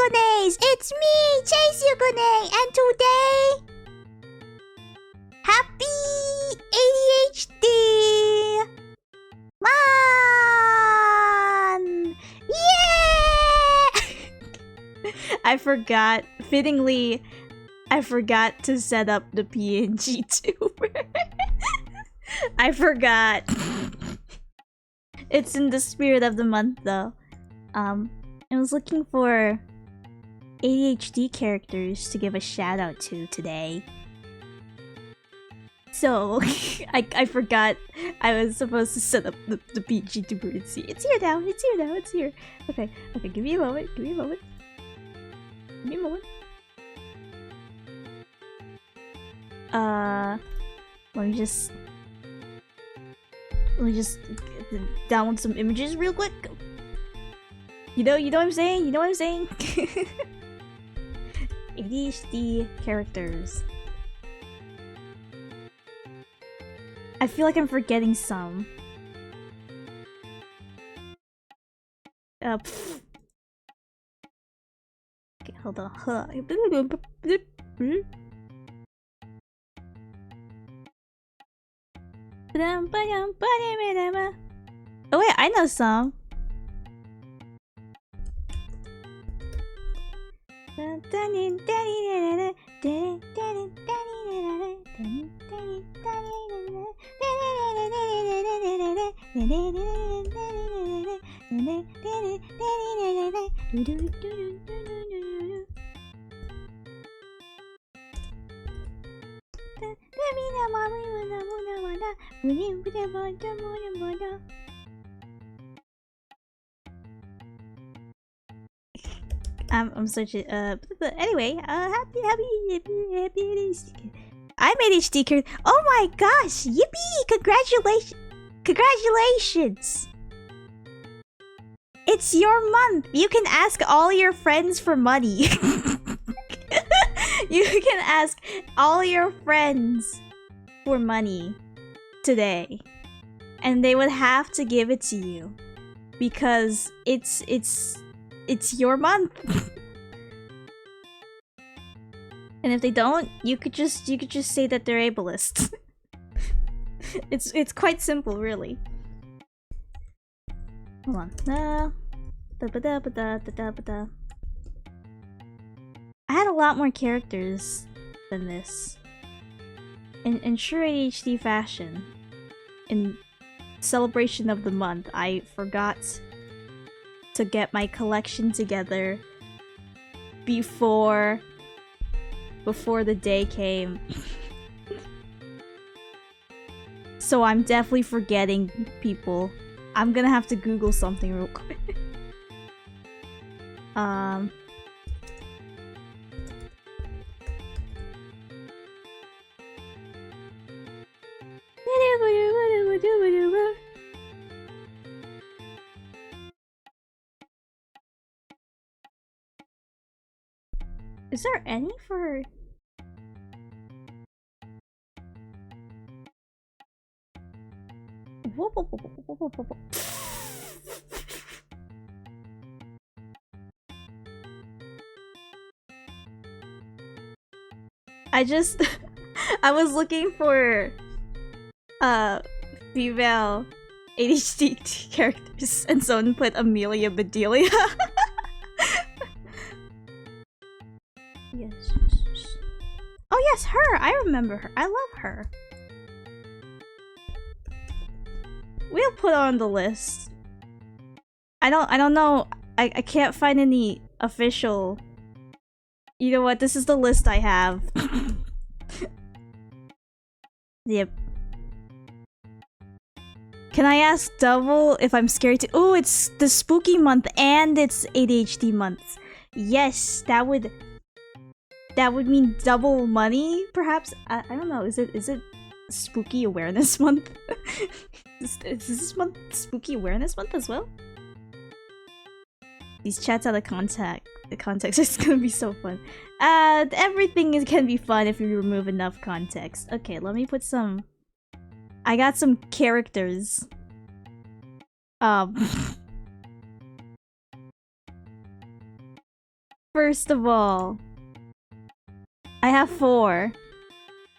Yukones! It's me, Chase Yukone, and today, happy ADHD man! Yeah! I forgot. Fittingly, I forgot to set up the PNG tuber. I forgot. It's in the spirit of the month, though. I was looking for ADHD characters to give a shout out to today. So, I forgot I was supposed to set up the PNG tuber. It's here now, it's here now, it's here. Okay, give me a moment, give me a moment. Give me a moment. Let me just download some images real quick. You know what I'm saying? You know what I'm saying? ADHD characters. I feel like I'm forgetting some. Okay, hold on. Oh wait, I know some. I'm searching. But anyway, happy ADHD. I'm ADHD character. Oh my gosh! Yippee! Congratulations! It's your month. You can ask all your friends for money. You can ask all your friends for money today, and they would have to give it to you because it's your month. And if they don't, you could just say that they're ableist. It's quite simple, really. Hold on. I had a lot more characters than this. In true ADHD fashion, in celebration of the month, I forgot to get my collection together before the day came. So I'm definitely forgetting people. I'm gonna have to Google something real quick. Is there any for... I was looking for female ADHD characters and someone put Amelia Bedelia. Yes. Oh yes, her! I remember her. I love her. We'll put her on the list. I don't know. I can't find any official. You know what? This is the list I have. Yep. Can I ask double if I'm scared to? Oh, it's the spooky month and it's ADHD month. Yes, that would mean double money, perhaps? I don't know. Is it Spooky Awareness Month? is this month Spooky Awareness Month as well? These chats out of context is gonna be so fun. Everything can be fun if you remove enough context. Okay, let me put some... I got some characters. First of all, I have 4.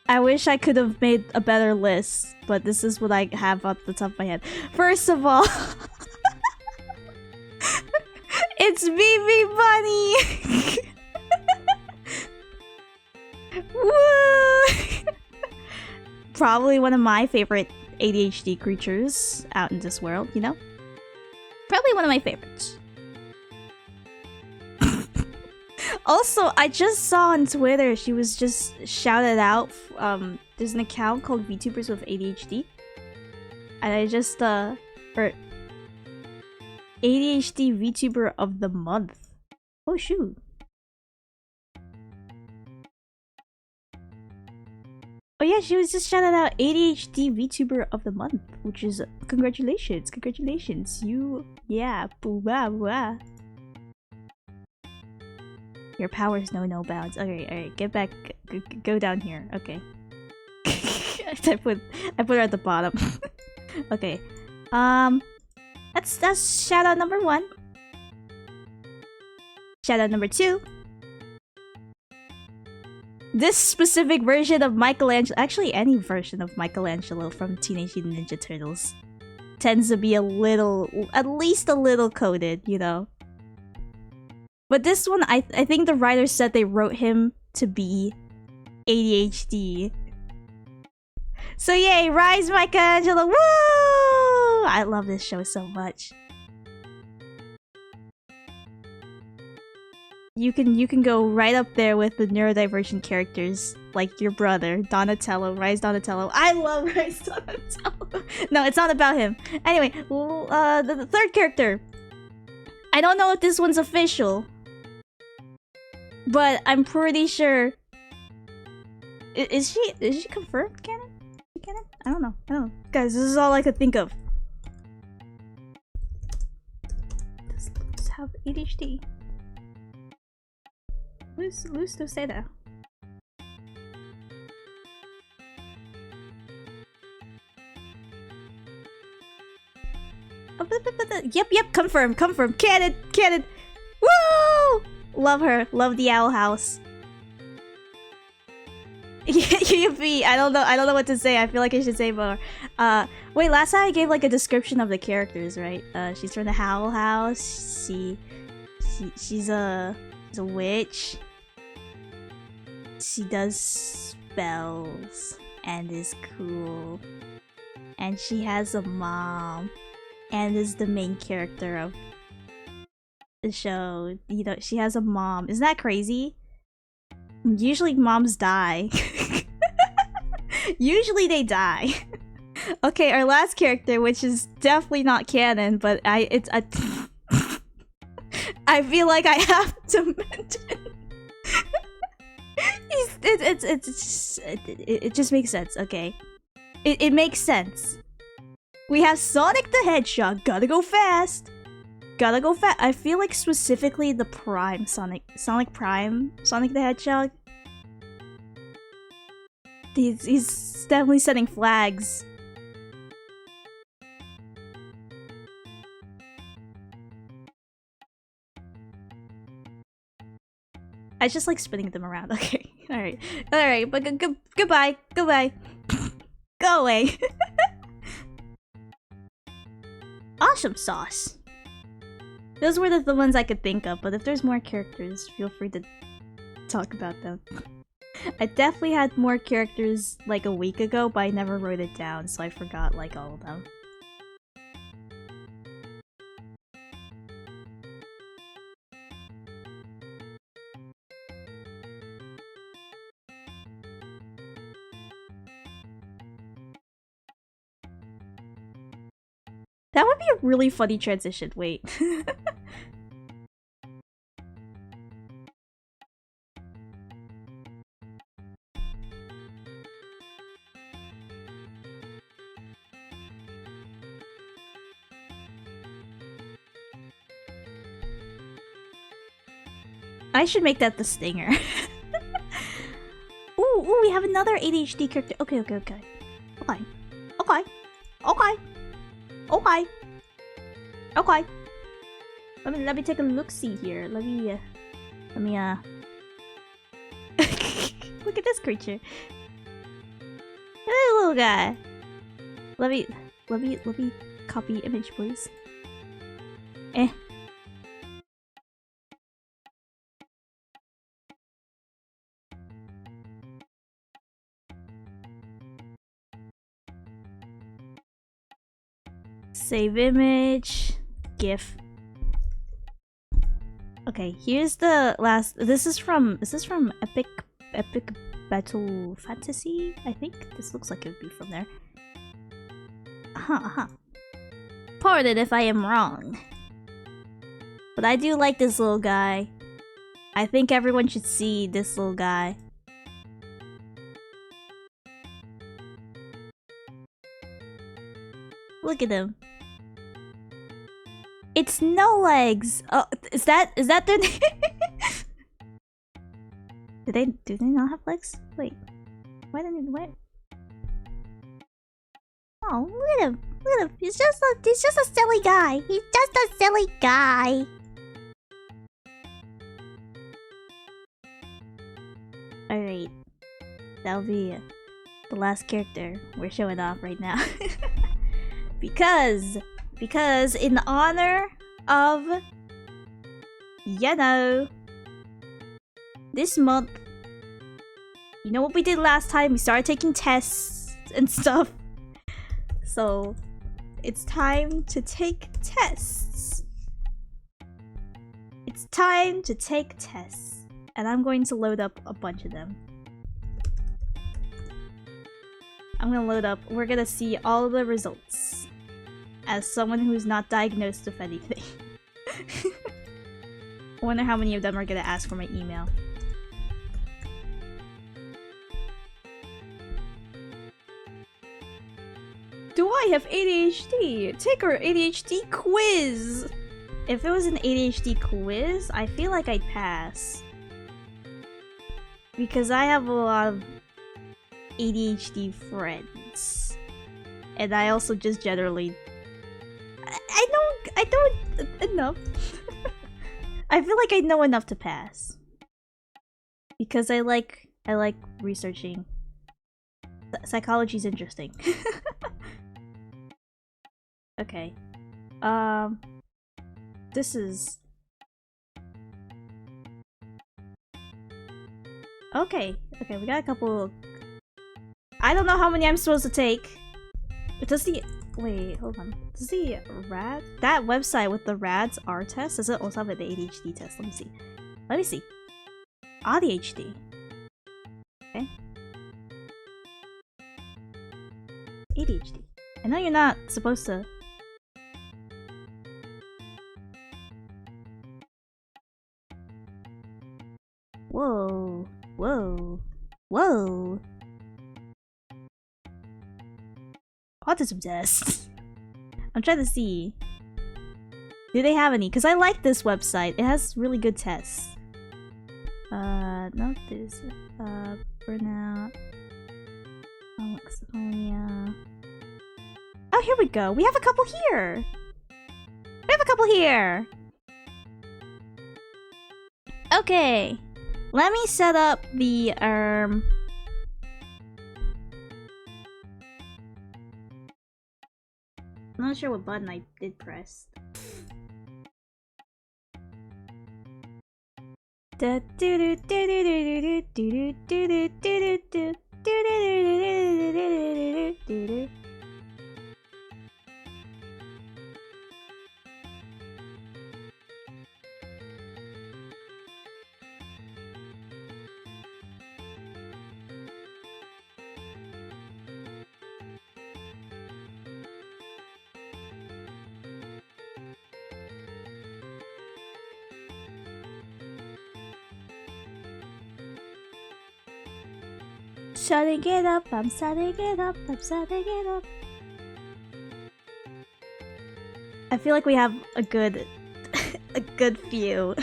I wish I could have made a better list, but this is what I have off the top of my head. First of all, it's BB Bunny! Woo! Probably one of my favorite ADHD creatures out in this world, you know? Probably one of my favorites. Also, I just saw on Twitter, she was just shouted out. There's an account called VTubers with ADHD. And I just, or ADHD VTuber of the month. Oh, shoot. Oh yeah, she was just shouted out ADHD VTuber of the month, which is congratulations, congratulations. You, yeah, boo bah bah. Your powers know no bounds. Okay, alright, get back, go down here. Okay. I put her at the bottom. Okay. That's shout out number 1. Shout out number 2. This specific version of Michelangelo, actually any version of Michelangelo from Teenage Mutant Ninja Turtles, tends to be a little, at least a little coded, you know? But this one, I think the writer said they wrote him to be ADHD. So yay, rise Michelangelo, woo! I love this show so much. You can go right up there with the neurodivergent characters, like your brother, Donatello, Rise Donatello. I love Rise Donatello. No, it's not about him. Anyway, the third character. I don't know if this one's official, but I'm pretty sure. Is she confirmed canon? Canon? I don't know. Guys, this is all I could think of. Does have ADHD? Luz to say that. Yep, confirmed. Canon. Woo! Love her. Love the Owl House. I don't know what to say. I feel like I should say more. Wait, last time I gave like a description of the characters, right? She's from the Owl House. She's a witch. She does spells and is cool. And she has a mom and is the main character of the show. You know, she has a mom. Isn't that crazy? Usually moms die. Usually they die. Okay, our last character, which is definitely not canon, but I feel like I have to mention. It just makes sense, okay? It makes sense. We have Sonic the Hedgehog, gotta go fast! I feel like specifically the Prime Sonic the Hedgehog. He's definitely setting flags. I just like spinning them around. Okay, alright, but goodbye. Go away. Awesome sauce. Those were the ones I could think of, but if there's more characters, feel free to talk about them. I definitely had more characters like a week ago, but I never wrote it down, so I forgot like all of them. That would be a really funny transition. Wait. I should make that the stinger. Ooh, we have another ADHD character. Okay. Let me take a look-see here. Let me look at this creature. Hey, little guy. Let me copy image, please. Eh. Save image. GIF. Okay, here's the last. This is from Epic Battle Fantasy, I think. This looks like it would be from there. Pardon if I am wrong. But I do like this little guy. I think everyone should see this little guy. Look at him. It's no legs. Oh, is that their name? Do they not have legs? Wait, why didn't wait? Oh, look at him! Look at him! He's just a silly guy. He's just a silly guy. All right, that'll be the last character we're showing off right now. because in honor of, you know, this month, you know what we did last time? We started taking tests and stuff. So it's time to take tests. It's time to take tests. And I'm going to load up a bunch of them. I'm gonna load up, we're gonna see all the results. As someone who's not diagnosed with anything. I wonder how many of them are gonna ask for my email. Do I have ADHD? Take our ADHD quiz! If it was an ADHD quiz, I feel like I'd pass. Because I have a lot of ADHD friends. And I also just generally... I don't enough. I feel like I know enough to pass. Because I like researching. Psychology's interesting. Okay. This is... Okay, we got a couple... I don't know how many I'm supposed to take. Does the... Wait, hold on. Does the RAD... That website with the RADS R test, does it also have the ADHD test? Let me see. ADHD. Okay. ADHD. I know you're not supposed to... Whoa. Autism test. I'm trying to see. Do they have any? Because I like this website. It has really good tests. Not this. Burnout. Alexithymia. Oh, here we go. We have a couple here. Okay. Let me set up the, I'm not sure what button I did press. Setting it up, I'm setting it up. I feel like we have a good few.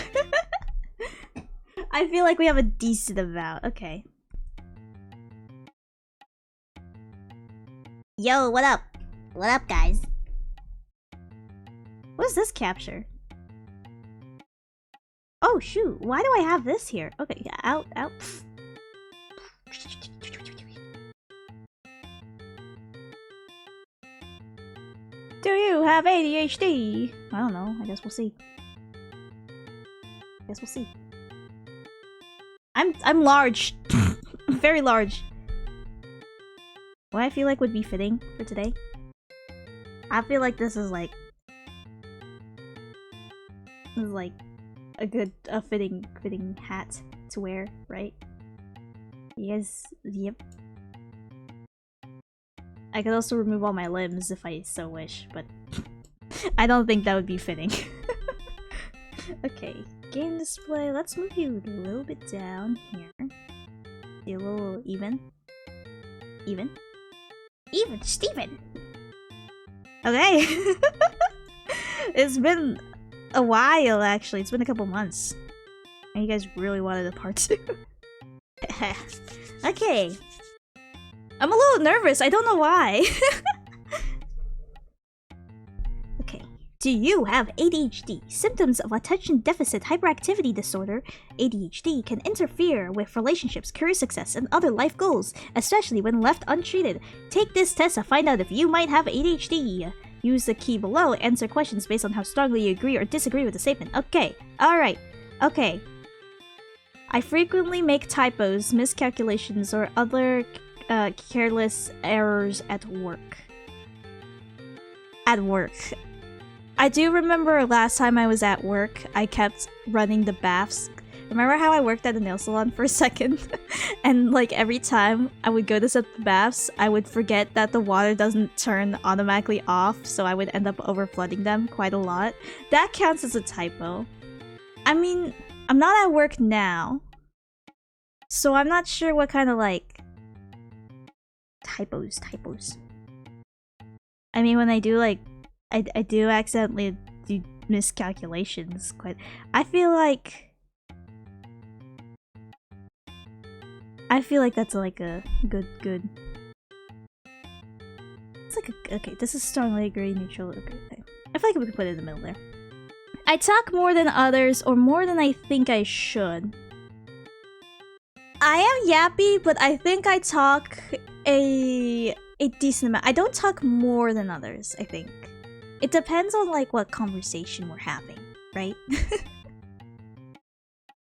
I feel like we have a decent amount. Okay. Yo, what up? What up, guys? What is this capture? Oh, Oh shoot, why do I have this here? Okay, yeah, out. Do you have ADHD? I don't know, I guess we'll see. I'm large. Very large. What I feel like would be fitting for today? I feel like this is like a good fitting hat to wear, right? You guys, yep. I could also remove all my limbs if I so wish, but I don't think that would be fitting. Okay, game display. Let's move you a little bit down here. Be a little even. Even, Steven! Okay! It's been a while, actually. It's been a couple months. And you guys really wanted a part 2. Okay. I'm a little nervous. I don't know why. Okay. Do you have ADHD? Symptoms of attention deficit hyperactivity disorder. ADHD can interfere with relationships, career success, and other life goals, especially when left untreated. Take this test to find out if you might have ADHD. Use the key below. Answer questions based on how strongly you agree or disagree with the statement. Okay. Alright. Okay. I frequently make typos, miscalculations, or other careless errors at work. I do remember last time I was at work, I kept running the baths. Remember how I worked at a nail salon for a second? And like every time I would go to set the baths, I would forget that the water doesn't turn automatically off, so I would end up overflooding them quite a lot. That counts as a typo. I mean, I'm not at work now, so I'm not sure what kind of like typos. I mean, when I do like I do accidentally do miscalculations quite. I feel like that's like a good. It's like a, okay, this is strongly agree, neutral, okay. I feel like we could put it in the middle there. I talk more than others, or more than I think I should. I am yappy, but I think I talk a decent amount. I don't talk more than others, I think. It depends on like what conversation we're having, right?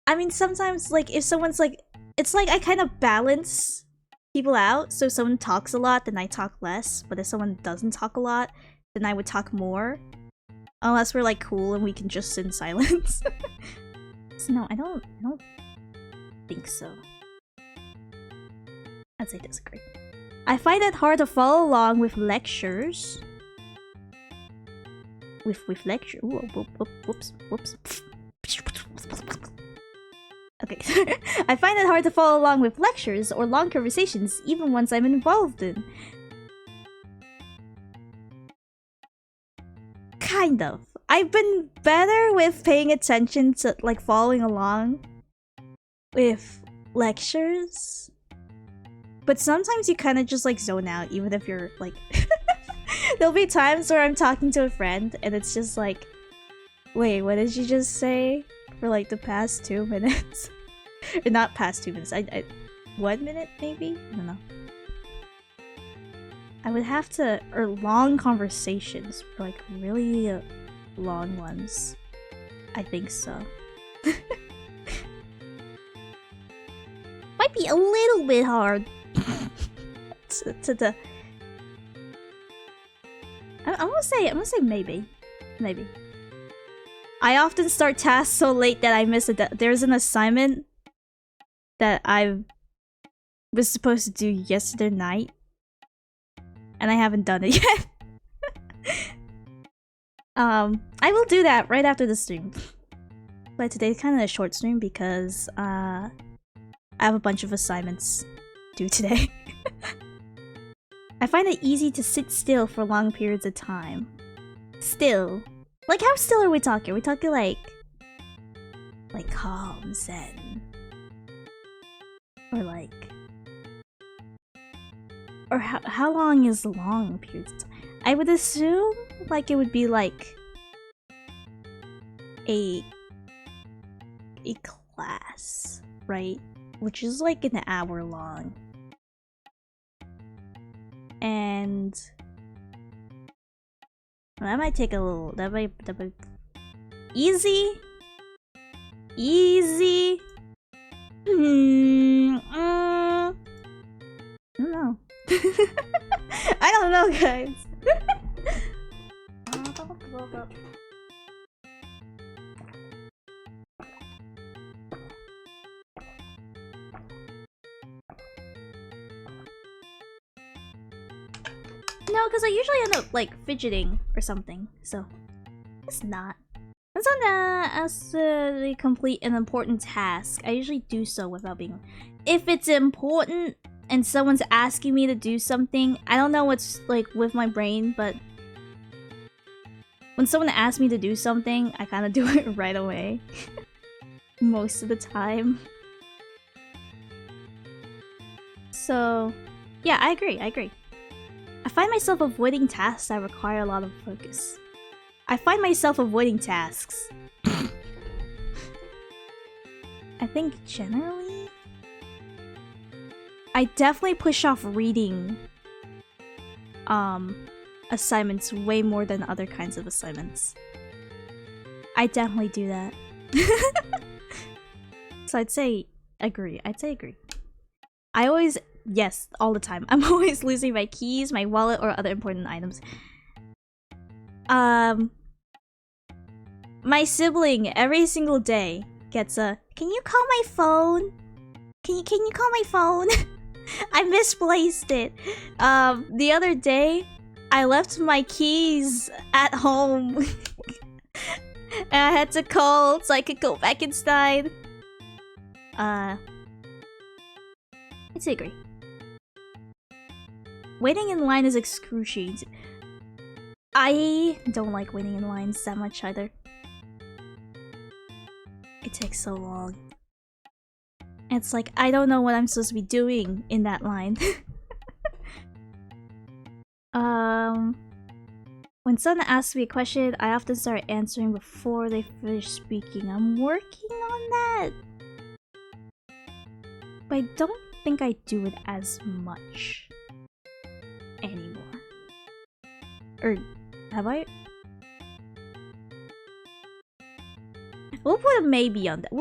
I mean, sometimes like if someone's like, it's like I kind of balance people out. So if someone talks a lot, then I talk less. But if someone doesn't talk a lot, then I would talk more. Unless we're like cool and we can just sit in silence. So no, I don't think so. I'd say disagree. I find it hard to follow along with lectures. With lecture. Ooh, whoops. Okay. I find it hard to follow along with lectures or long conversations, even ones I'm involved in. Kind of. I've been better with paying attention to, like, following along with lectures. But sometimes you kind of just, like, zone out, even if you're, like... There'll be times where I'm talking to a friend, and it's just like... Wait, what did you just say? For, like, the past 2 minutes? Or not past 2 minutes, 1 minute, maybe? I don't know. I would have to... Or long conversations, like, really long ones. I think so. Might be a little bit hard. I'm gonna say maybe. Maybe. I often start tasks so late that I miss it. There's an assignment that I was supposed to do yesterday night, and I haven't done it yet. I will do that right after the stream. But today's kind of a short stream because I have a bunch of assignments due today. I find it easy to sit still for long periods of time. Still. Like, how still are we talking? Are we talking like calm, zen? Or like... Or how long is long periods of time? I would assume like it would be like a a class, right? Which is like an hour long. And that might take a little, that might easy? Easy? I don't know. I don't know, guys. No, because I usually end up like fidgeting or something, so it's not. When someone asks to complete an important task, I usually do so without being. If it's important and someone's asking me to do something, I don't know what's like with my brain, but when someone asks me to do something, I kind of do it right away. Most of the time. So, yeah, I agree. I find myself avoiding tasks that require a lot of focus. I find myself avoiding tasks. I think generally, I definitely push off reading assignments way more than other kinds of assignments. I definitely do that. So I'd say agree. I always, yes, all the time. I'm always losing my keys, my wallet, or other important items. My sibling every single day gets a, can you call my phone? Can you call my phone? I misplaced it. The other day, I left my keys at home. And I had to call so I could go back inside. I'd say agree. Waiting in line is excruciating. I don't like waiting in lines that much either. It takes so long. It's like, I don't know what I'm supposed to be doing in that line. When someone asks me a question, I often start answering before they finish speaking. I'm working on that. But I don't think I do it as much anymore. Or have I? We'll put a maybe on that.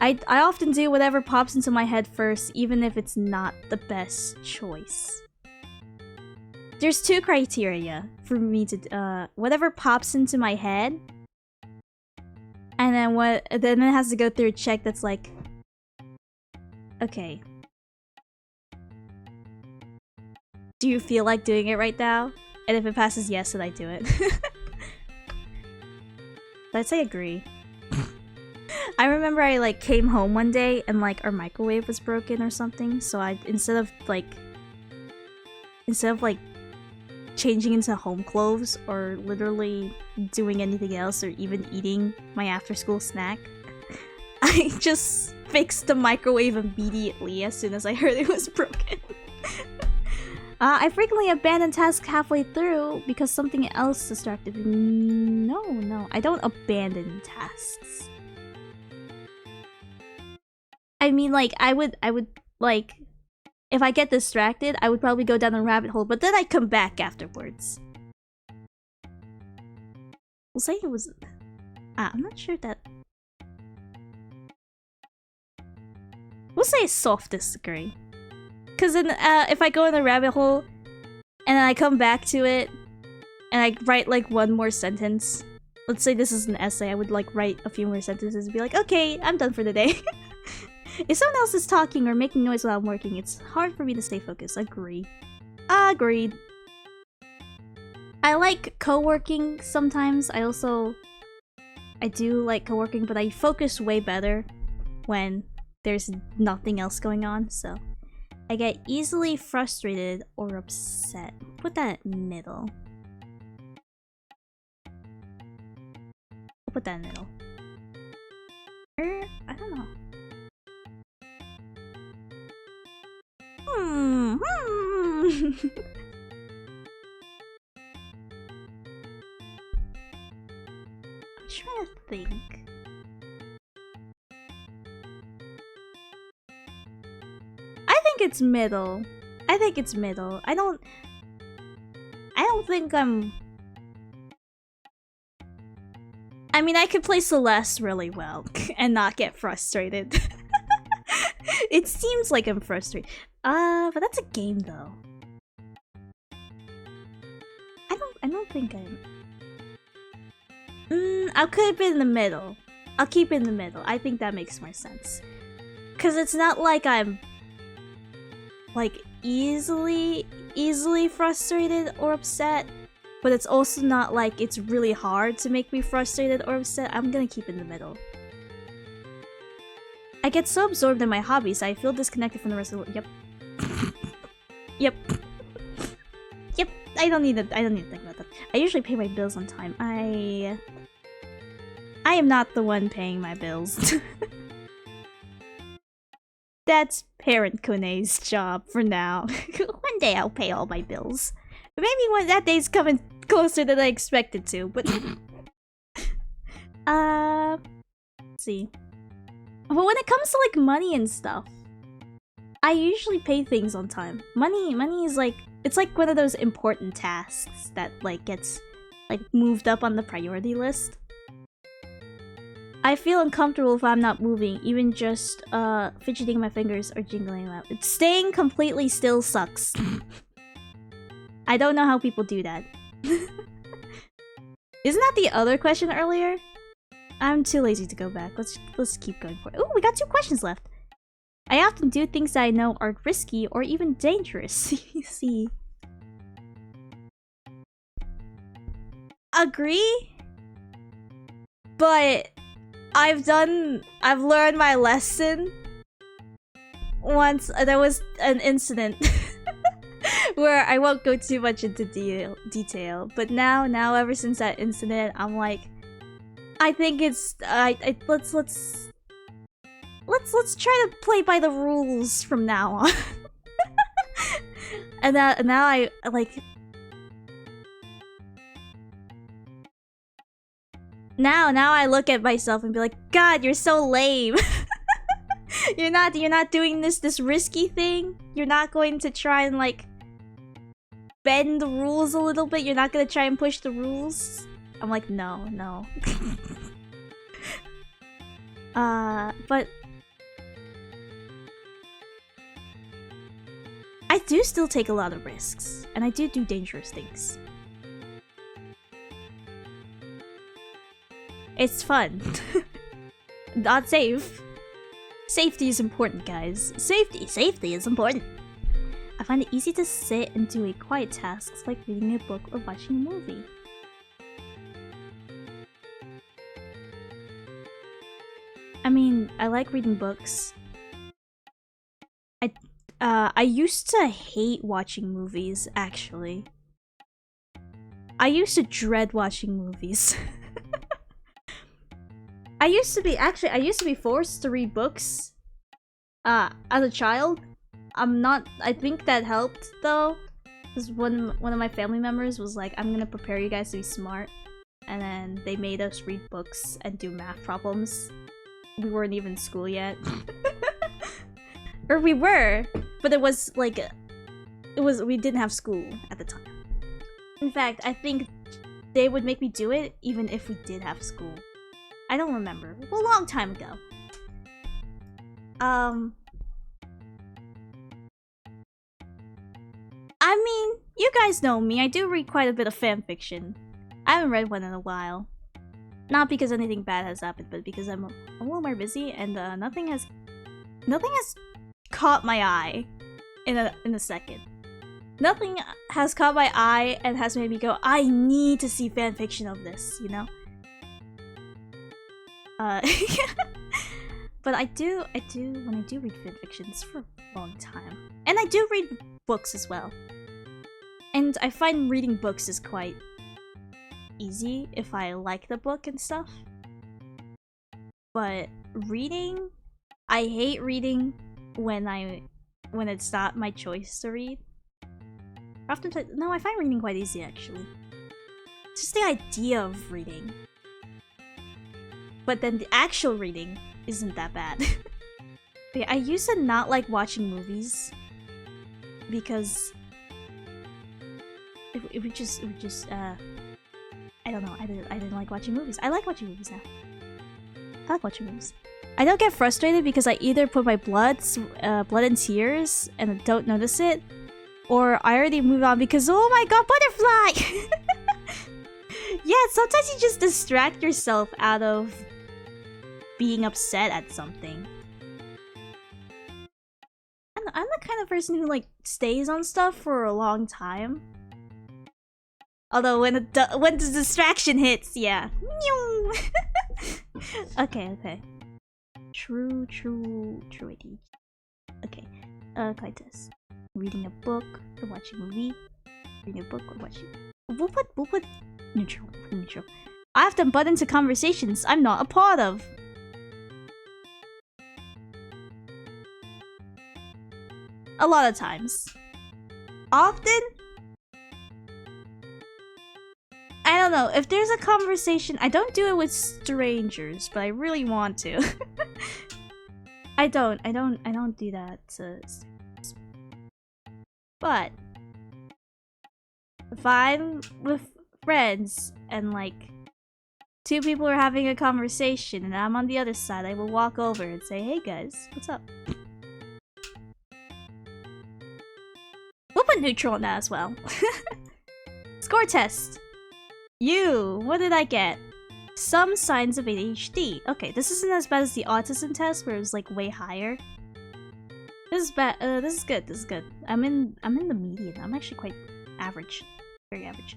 I often do whatever pops into my head first, even if it's not the best choice. There's two criteria for me to whatever pops into my head, and then it has to go through a check that's like, okay, do you feel like doing it right now? And if it passes yes, then I do it. I'd say agree. I remember I like came home one day and like our microwave was broken or something, so I instead of like changing into home clothes or literally doing anything else or even eating my after school snack, I just fixed the microwave immediately as soon as I heard it was broken. I frequently abandon tasks halfway through because something else distracted me. No, I don't abandon tasks. I mean, like, I would, like, if I get distracted, I would probably go down a rabbit hole, but then I'd come back afterwards. We'll say it was... I'm not sure that... We'll say soft disagree. Because then, if I go in a rabbit hole, and then I come back to it, and I write, like, one more sentence. Let's say this is an essay, I would, like, write a few more sentences and be like, okay, I'm done for the day. If someone else is talking or making noise while I'm working, it's hard for me to stay focused. Agree. Agreed. I like co-working sometimes. I do like co-working, but I focus way better when there's nothing else going on, so I get easily frustrated or upset. Put that in middle. I'll put that in middle. I don't know. I'm trying to think. it's middle. I think it's middle. I don't think I'm... I mean, I could play Celeste really well and not get frustrated. It seems like I'm frustrated. But that's a game though. I don't think I'm... I'll keep it in the middle. I'll keep it in the middle. I think that makes more sense. Cause it's not like I'm like easily frustrated or upset, but it's also not like it's really hard to make me frustrated or upset. I'm gonna keep it in the middle. I get so absorbed in my hobbies, I feel disconnected from the rest of the world. Yep. Yep. Yep. I don't need to think about that. I usually pay my bills on time. I am not the one paying my bills. That's Parent Kone's job for now. One day I'll pay all my bills. Maybe when that day's coming closer than I expected to, but... let's see. But when it comes to like money and stuff, I usually pay things on time. Money is like, it's like one of those important tasks that like gets like moved up on the priority list. I feel uncomfortable if I'm not moving, even just fidgeting my fingers or jingling them. Staying completely still sucks. I don't know how people do that. Isn't that the other question earlier? I'm too lazy to go back. Let's keep going for it. Ooh, we got 2 questions left. I often do things that I know are risky or even dangerous. You see. Agree? But I've learned my lesson. Once there was an incident where I won't go too much into detail, but now ever since that incident, I'm like, I think it's let's try to play by the rules from now on. and now I like now I look at myself and be like, God, you're so lame. you're not doing this risky thing. You're not going to try and like bend the rules a little bit. You're not gonna try and push the rules. I'm like, no. But I do still take a lot of risks, and I do dangerous things. It's fun. Not safe. Safety is important, guys. Safety is important. I find it easy to sit and do quiet tasks like reading a book or watching a movie. I mean, I like reading books. I used to hate watching movies, actually. I used to dread watching movies. I used to be forced to read books as a child. I think that helped though, because one of my family members was like, I'm gonna prepare you guys to be smart, and then they made us read books and do math problems. We weren't even in school yet. Or we were, but it was like, we didn't have school at the time. In fact, I think they would make me do it even if we did have school. I don't remember. A long time ago. I mean, you guys know me. I do read quite a bit of fanfiction. I haven't read one in a while. Not because anything bad has happened, but because I'm a little more busy, and nothing has caught my eye in a second. Nothing has caught my eye and has made me go, I need to see fanfiction of this, you know? But I do when I do read fanfictions for a long time. And I do read books as well. And I find reading books is quite easy if I like the book and stuff. But reading, I hate reading when it's not my choice to read. Oftentimes, no, I find reading quite easy actually. Just the idea of reading. But then the actual reading isn't that bad. But yeah, I used to not like watching movies because it would just I don't know. I didn't like watching movies. I like watching movies now. I like watching movies. I don't get frustrated because I either put my blood in tears and don't notice it, or I already move on because oh my god, butterfly! Yeah, sometimes you just distract yourself out of being upset at something. I'm the kind of person who like stays on stuff for a long time. Although when the distraction hits, yeah. Okay. True ADHD. Okay. Kaitas. Reading a book or watching a movie. Reading a book or watching. We'll put neutral. I often butt into conversations I'm not a part of. A lot of times. Often? I don't know. If there's a conversation, I don't do it with strangers, but I really want to. I don't do that to strangers. But if I'm with friends and like two people are having a conversation and I'm on the other side, I will walk over and say, "Hey guys, what's up?" We'll put neutral on that as well. Score test. What did I get? Some signs of ADHD. Okay, this isn't as bad as the autism test where it was like way higher. This is bad. This is good. I'm in the median. I'm actually quite average. Very average.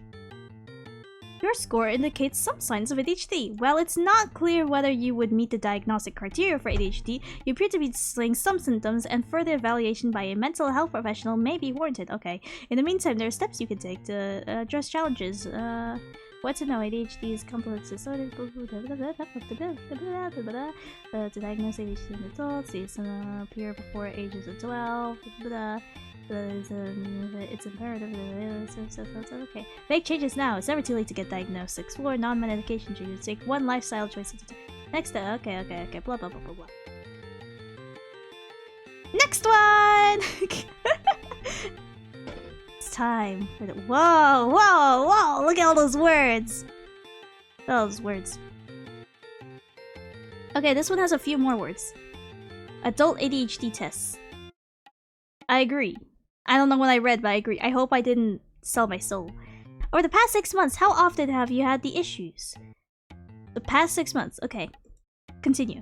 Your score indicates some signs of ADHD. While it's not clear whether you would meet the diagnostic criteria for ADHD, you appear to be displaying some symptoms, and further evaluation by a mental health professional may be warranted. Okay. In the meantime, there are steps you can take to address challenges. What to know? ADHD is complex disorder. To diagnose ADHD in adults, these appear before ages of 12. It's imperative. Okay. Make changes now. It's never too late to get diagnosed. Explore non-medication changes. Take one lifestyle choice at a time. Next okay. Blah blah blah blah blah. Next one! It's time for the whoa! Look at all those words! Okay, this one has a few more words. Adult ADHD tests. I agree. I don't know what I read, but I agree. I hope I didn't sell my soul. Over the past 6 months, how often have you had the issues? The past 6 months. Okay. Continue.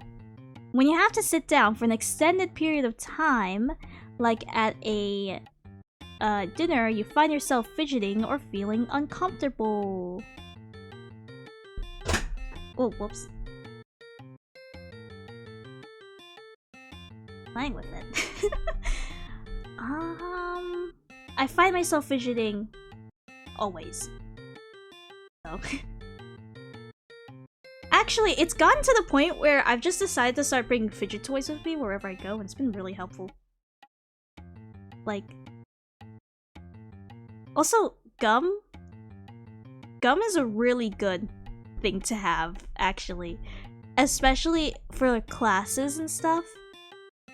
When you have to sit down for an extended period of time, like at a dinner, you find yourself fidgeting or feeling uncomfortable. Oh, whoops. Playing with it. I find myself fidgeting always. So. Actually, it's gotten to the point where I've just decided to start bringing fidget toys with me wherever I go, and it's been really helpful. Like, also, gum. Gum is a really good thing to have, actually. Especially for classes and stuff.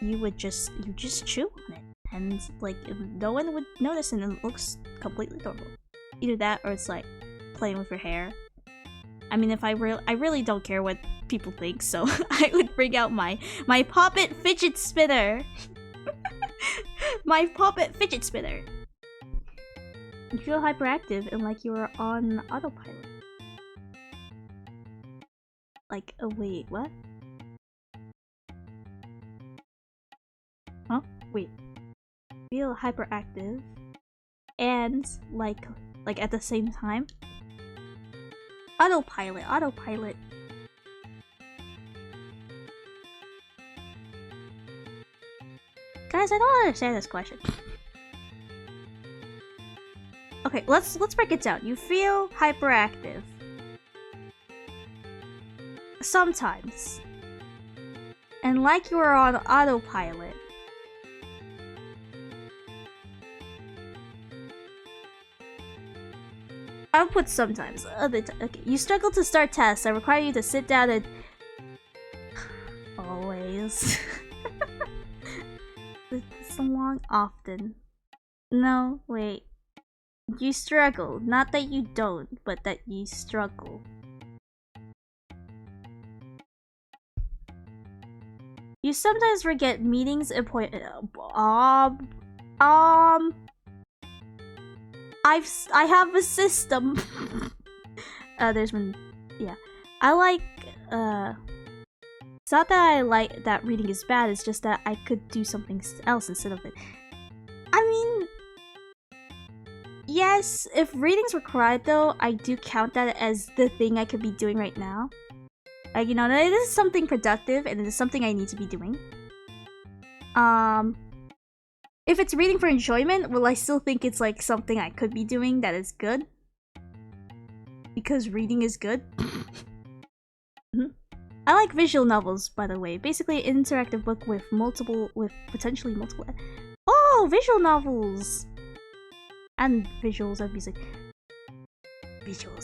You just chew on it. And, like, no one would notice and it looks completely normal. Either that or it's, like, playing with your hair. I mean, I really don't care what people think, so I would bring out my Pop-It fidget spinner. My Pop-It fidget spinner. You feel hyperactive and like you are on autopilot. Like, oh wait, what? Huh? Wait. Feel hyperactive and like at the same time? Autopilot. Guys, I don't understand this question. Okay, let's break it down. You feel hyperactive. Sometimes. And like you are on autopilot. I'll put sometimes. Okay. You struggle to start tasks that require you to sit down and... Always. It's a long often. No, wait. You struggle. Not that you don't, but that you struggle. You sometimes forget meetings, I have a system. There's been, yeah. I like, it's not that I like that reading is bad, it's just that I could do something else instead of it. I mean, yes, if reading's required though, I do count that as the thing I could be doing right now. Like, you know, it is something productive and it is something I need to be doing. If it's reading for enjoyment, will I still think it's like something I could be doing that is good? Because reading is good. I like visual novels, by the way. Basically, an interactive book with potentially multiple. Oh, visual novels and visuals and music. Visual.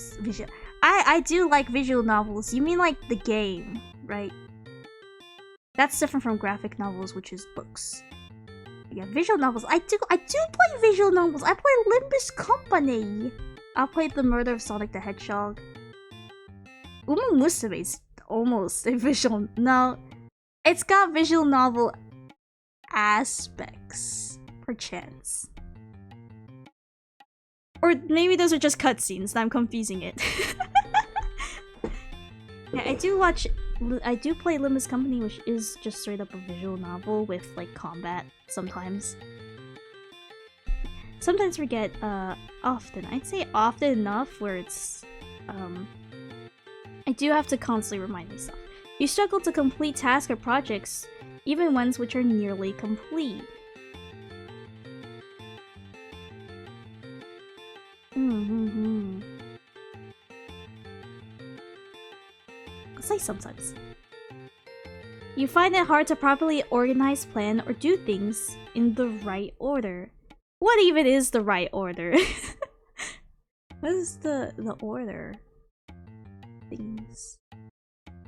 I do like visual novels. You mean like the game, right? That's different from graphic novels, which is books. Yeah, visual novels. I do play visual novels. I play Limbus Company. I played The Murder of Sonic the Hedgehog. Uma Musume is almost a visual. No, it's got visual novel aspects, perchance. Or maybe those are just cutscenes and I'm confusing it. Yeah, I do play Limbus Company, which is just straight up a visual novel with like combat sometimes. Sometimes forget often. I'd say often enough where it's I do have to constantly remind myself. You struggle to complete tasks or projects, even ones which are nearly complete. I'll say sometimes. You find it hard to properly organize, plan, or do things in the right order. What even is the right order? What is the order? Things.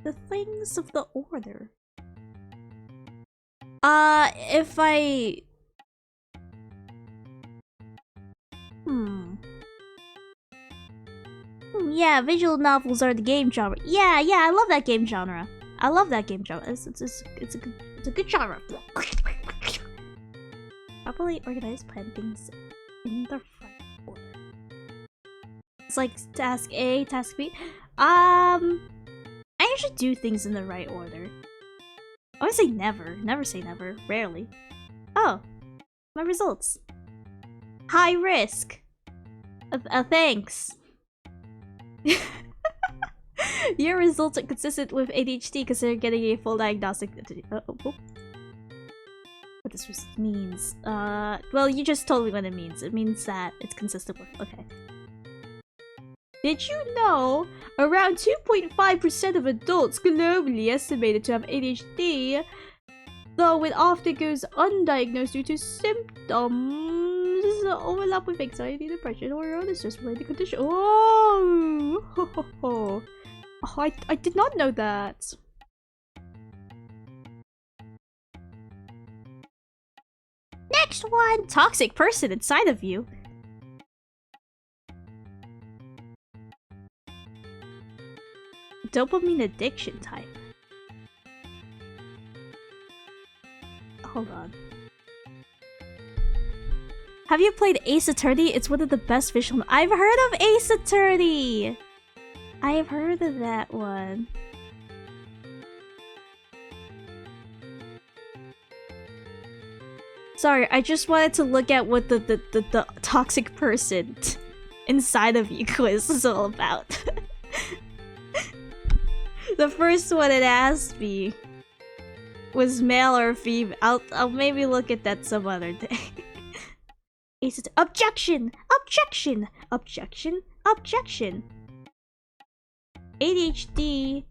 The things of the order. If I... Yeah, visual novels are the game genre. Yeah, I love that game genre. I love that game genre. It's a good genre. Properly organized, plan things in the right order. It's like task A, task B. I usually do things in the right order. I would say never. Never say never. Rarely. Oh, my results. High risk. Thanks. Your results are consistent with ADHD. Consider getting a full diagnostic. What this means? Well, you just told me what it means. It means that it's consistent with. Okay. Did you know around 2.5% of adults globally estimated to have ADHD, though it often goes undiagnosed due to symptoms overlap with anxiety, depression, or other stress-related condition. Oh, I did not know that. Next one, toxic person inside of you. Dopamine addiction type. Hold on. Have you played Ace Attorney? It's one of the best visual. I've heard of Ace Attorney! I've heard of that one. Sorry, I just wanted to look at what the toxic person inside of you quiz is all about. The first one it asked me was male or female. I'll maybe look at that some other day. Objection! Objection! Objection! Objection! ADHD...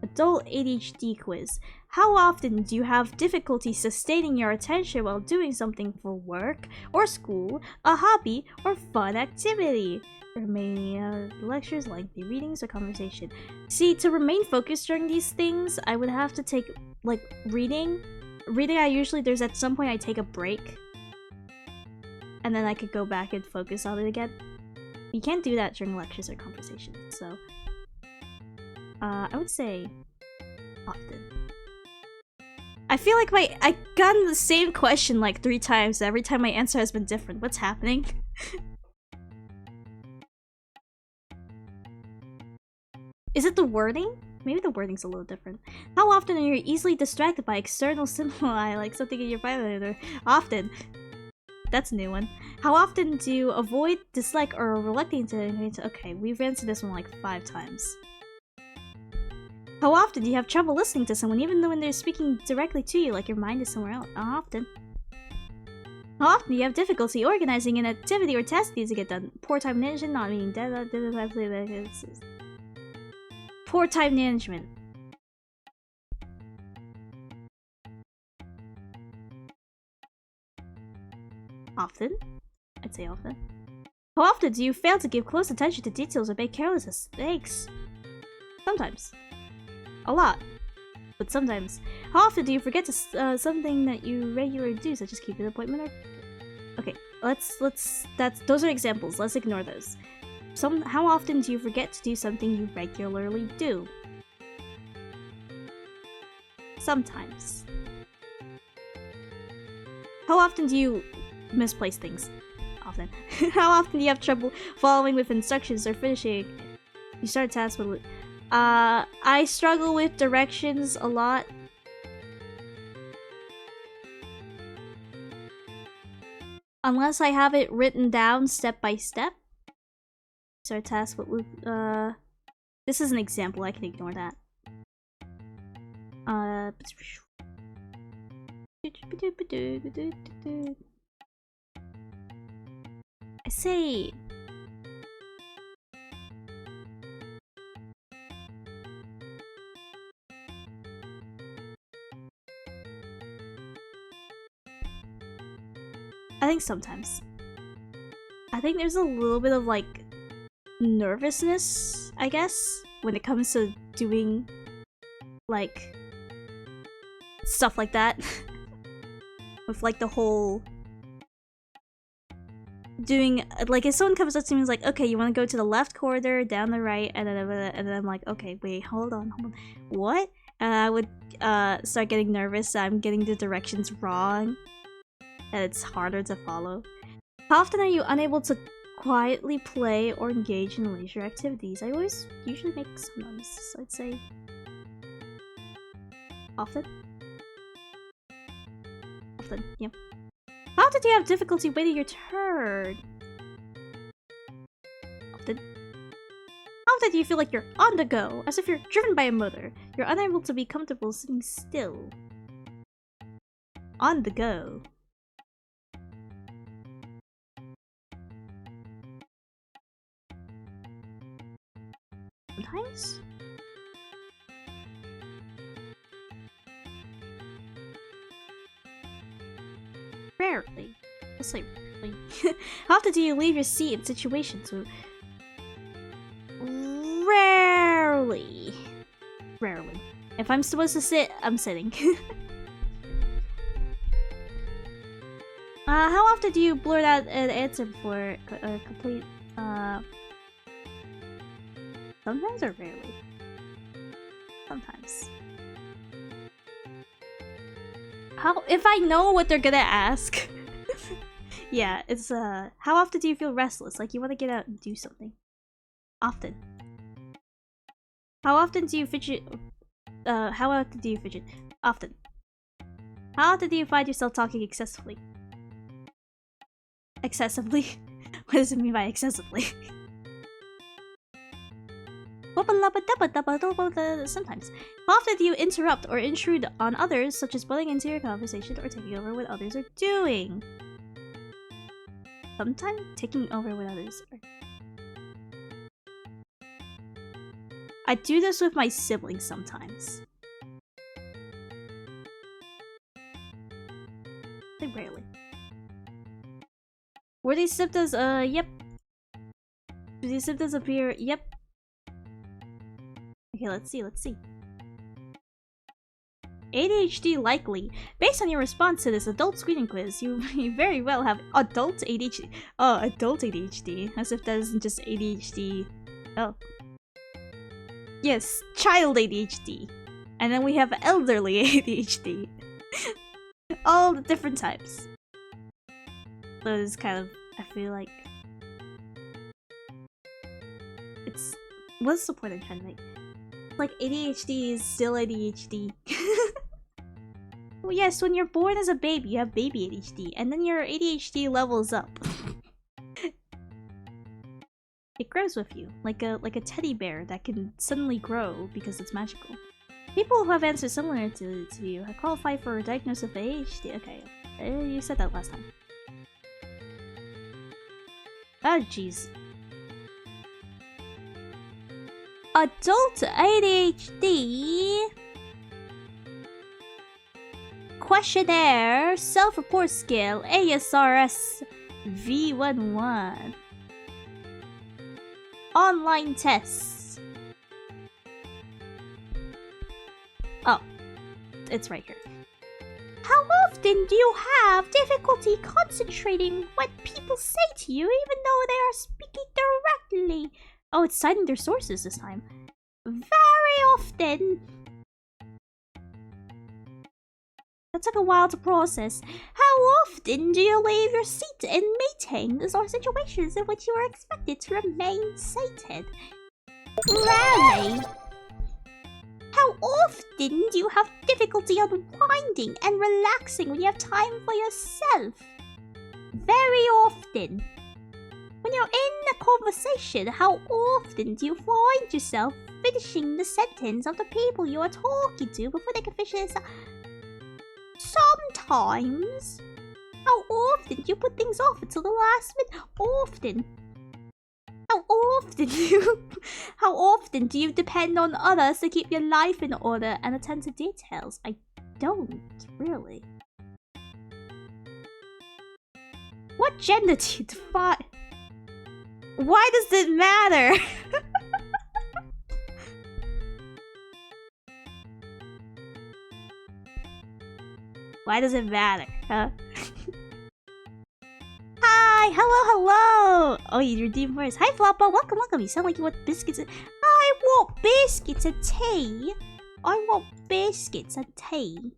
Adult ADHD quiz. How often do you have difficulty sustaining your attention while doing something for work, or school, a hobby, or fun activity? Remaining lectures, lengthy readings, or conversation. See, to remain focused during these things, I would have to take, like, reading. Reading, I usually, there's at some point I take a break. and then I could go back and focus on it again. You can't do that during lectures or conversations, so I would say often. I feel like I've gotten the same question like 3 times. Every time my answer has been different. What's happening? Is it the wording? Maybe the wording's a little different. How often are you easily distracted by external stimuli, like something in your vibrator? Often. That's a new one. How often do you avoid, dislike, or are reluctant to... Okay, we've answered this one like 5 times. How often do you have trouble listening to someone even though when they're speaking directly to you, like your mind is somewhere else? How often? How often do you have difficulty organizing an activity or task that needs to get done? Poor time management, not meaning poor time management. Often? I'd say often. How often do you fail to give close attention to details or make careless mistakes? Sometimes. A lot. But sometimes. How often do you forget to something that you regularly do, such as keep an appointment or... Okay, those are examples. Let's ignore those. How often do you forget to do something you regularly do? Sometimes. How often do you misplace things? Often. How often do you have trouble following with instructions or finishing? You start a task with... I struggle with directions a lot. Unless I have it written down step by step. Start a task with... This is an example, I can ignore that. I say... I think sometimes. I think there's a little bit of like nervousness, I guess, when it comes to doing like stuff like that. With like the whole doing like if someone comes up to me and is like, okay, you want to go to the left corridor, down the right, and then I'm like, okay, wait, hold on, what? And I would start getting nervous that I'm getting the directions wrong. And it's harder to follow. How often are you unable to quietly play or engage in leisure activities? I usually make some noise, I'd say. Often? Often, yeah. How often do you have difficulty waiting your turn? Often. How often do you feel like you're on the go, as if you're driven by a motor? You're unable to be comfortable sitting still. On the go. Sometimes? Rarely. I'll say rarely. How often do you leave your seat in situations where... Rarely. Rarely. If I'm supposed to sit, I'm sitting. How often do you blurt out an answer before a complete... Sometimes or rarely? Sometimes. If I know what they're gonna ask. Yeah, it's how often do you feel restless? Like you want to get out and do something? Often. How often do you fidget? How often do you fidget? Often. How often do you find yourself talking excessively? Excessively? What does it mean by excessively? Sometimes. How often do you interrupt or intrude on others, such as butting into your conversation or taking over what others are doing? Sometimes taking over what others are. I do this with my siblings sometimes. Like rarely. Were these symptoms? Yep. Do these symptoms appear? Yep. Okay, let's see. ADHD likely. Based on your response to this adult screening quiz, you very well have adult ADHD. Oh, adult ADHD. As if that isn't just ADHD. Oh. Yes, child ADHD. And then we have elderly ADHD. All the different types. So it's kind of, I feel like... It's... What's the point I'm trying to make? Like, ADHD is still ADHD. Well, yes, when you're born as a baby, you have baby ADHD, and then your ADHD levels up. It grows with you, like a teddy bear that can suddenly grow because it's magical. People who have answers similar to you have qualified for a diagnosis of ADHD. Okay, you said that last time. Oh, jeez. Adult ADHD questionnaire self-report scale ASRS V11 online tests. Oh, it's right here. How often do you have difficulty concentrating what people say to you even though they are speaking directly? Oh, it's citing their sources this time. Very often. That took a while to process. How often do you leave your seat in meetings or situations in which you are expected to remain seated? Rarely. How often do you have difficulty unwinding and relaxing when you have time for yourself? Very often. When you're in a conversation, how often do you find yourself finishing the sentence of the people you are talking to before they can finish it? Sometimes. How often do you put things off until the last minute? Often. How often do you depend on others to keep your life in order and attend to details? I don't really. What gender do you define? Why does it matter? Why does it matter, huh? Hi, hello. Oh, you're deep voice. Hi, Floppa. Welcome. You sound like you want biscuits. I want biscuits and tea. I want biscuits and tea.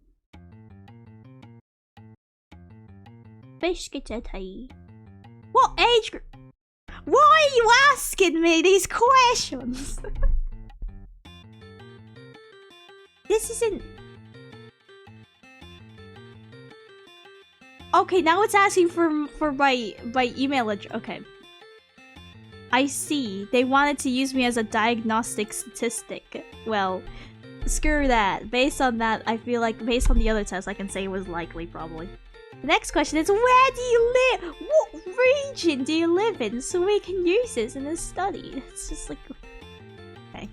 Biscuits and tea. What age group? Why are you asking me these questions? This isn't... Okay, now it's asking for my email address. Okay. I see. They wanted to use me as a diagnostic statistic. Well, screw that. Based on that, I feel like based on the other test, I can say it was likely, probably. The next question is, where do you live? What region do you live in so we can use this in a study? It's just like... Okay.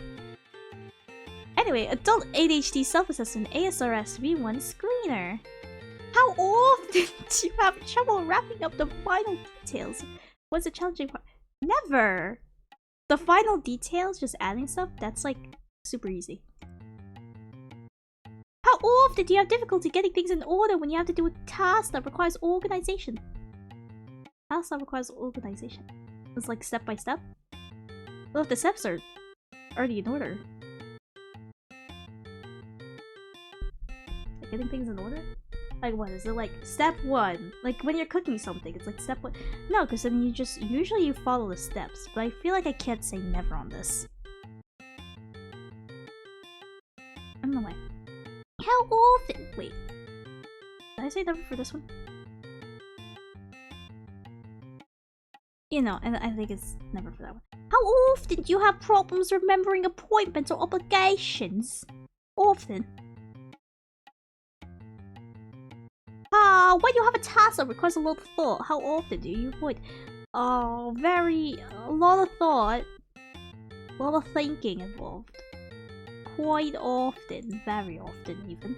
Anyway, adult ADHD self-assessment ASRS V1 screener. How often do you have trouble wrapping up the final details? What's the challenging part? Never! The final details, just adding stuff, that's like super easy. How often do you have difficulty getting things in order when you have to do a task that requires organization? Task that requires organization. It's like step by step? Well, if the steps are already in order. Like getting things in order? Like what, is it like step 1? Like when you're cooking something, it's like step 1. No, because then you just, usually you follow the steps, but I feel like I can't say never on this. I don't know why. How often? Wait. Did I say never for this one? You know, and I think it's never for that one. How often do you have problems remembering appointments or obligations? Often. When you have a task that requires a lot of thought, how often do you avoid? Oh, a lot of thought. A lot of thinking involved. Quite often, very often even.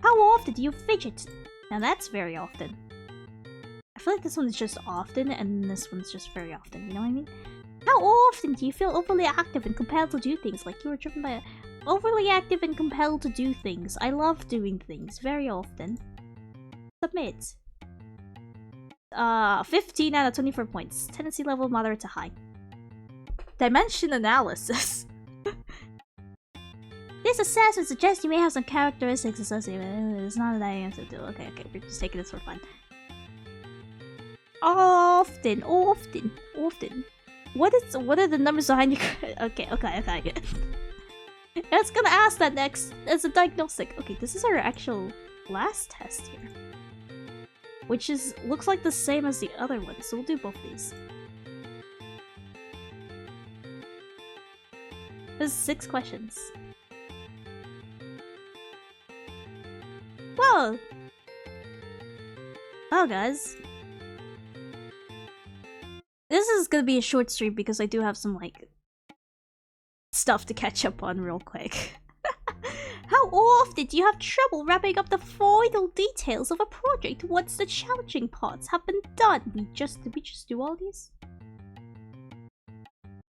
How often do you fidget? Now that's very often. I feel like this one's just often and this one's just very often, you know what I mean? How often do you feel overly active and compelled to do things like you were driven by a... Overly active and compelled to do things. I love doing things very often. Submit. 15 out of 24 points. Tendency level moderate to high. Dimension analysis. This assessment suggests you may have some characteristics associated with it. It's not that I have to do. Okay, we're just taking this for fun. Often. What are the numbers behind your... Okay. It's gonna ask that next as a diagnostic. Okay, this is our actual last test here. Which looks like the same as the other one, so we'll do both these. There's 6 questions. Whoa! Oh, guys. This is gonna be a short stream because I do have some, like, stuff to catch up on real quick. How often do you have trouble wrapping up the final details of a project once the challenging parts have been done? Did we just do all these?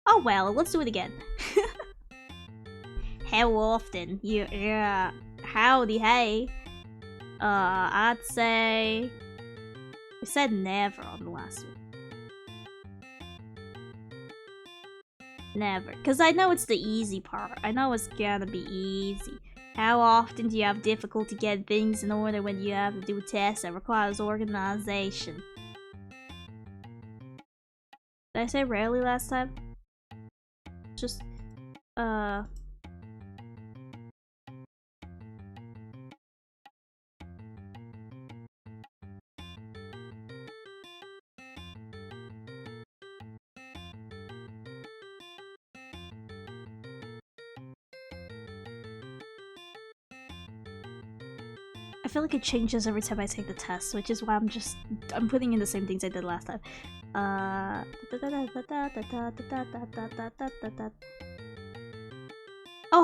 Oh well, let's do it again. How often? Yeah. Howdy, hey. I'd say... I said never on the last one. Never. Because I know it's the easy part. I know it's gonna be easy. How often do you have difficulty getting things in order when you have to do a test that requires organization? Did I say rarely last time? Just, I feel like it changes every time I take the test, which is why I'm putting in the same things I did last time. Oh,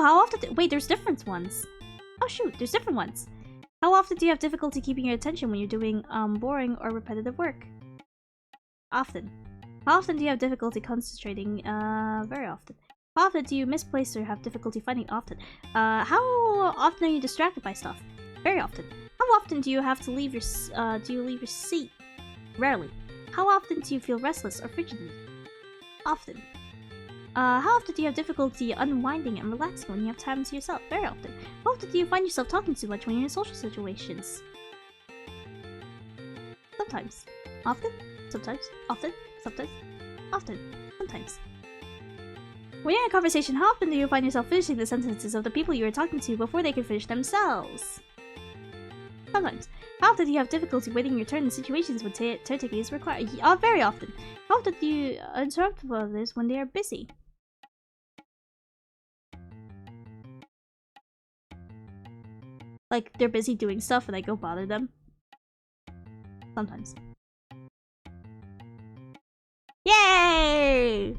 how often wait, there's different ones. Oh shoot, there's different ones. How often do you have difficulty keeping your attention when you're doing boring or repetitive work? Often. How often do you have difficulty concentrating? Very often. How often do you misplace or have difficulty finding? Often. How often are you distracted by stuff? Very often. How often do you have to leave your seat? Rarely. How often do you feel restless or fidgety? Often. How often do you have difficulty unwinding and relaxing when you have time to yourself? Very often. How often do you find yourself talking too much when you're in social situations? Sometimes. Often? Sometimes. Often? Sometimes. Often. Sometimes. When you're in a conversation, how often do you find yourself finishing the sentences of the people you are talking to before they can finish themselves? Sometimes. How often do you have difficulty waiting your turn in situations when turn taking is required? Very often. How often do you interrupt others when they are busy? Like, they're busy doing stuff and I go bother them? Sometimes. Yay!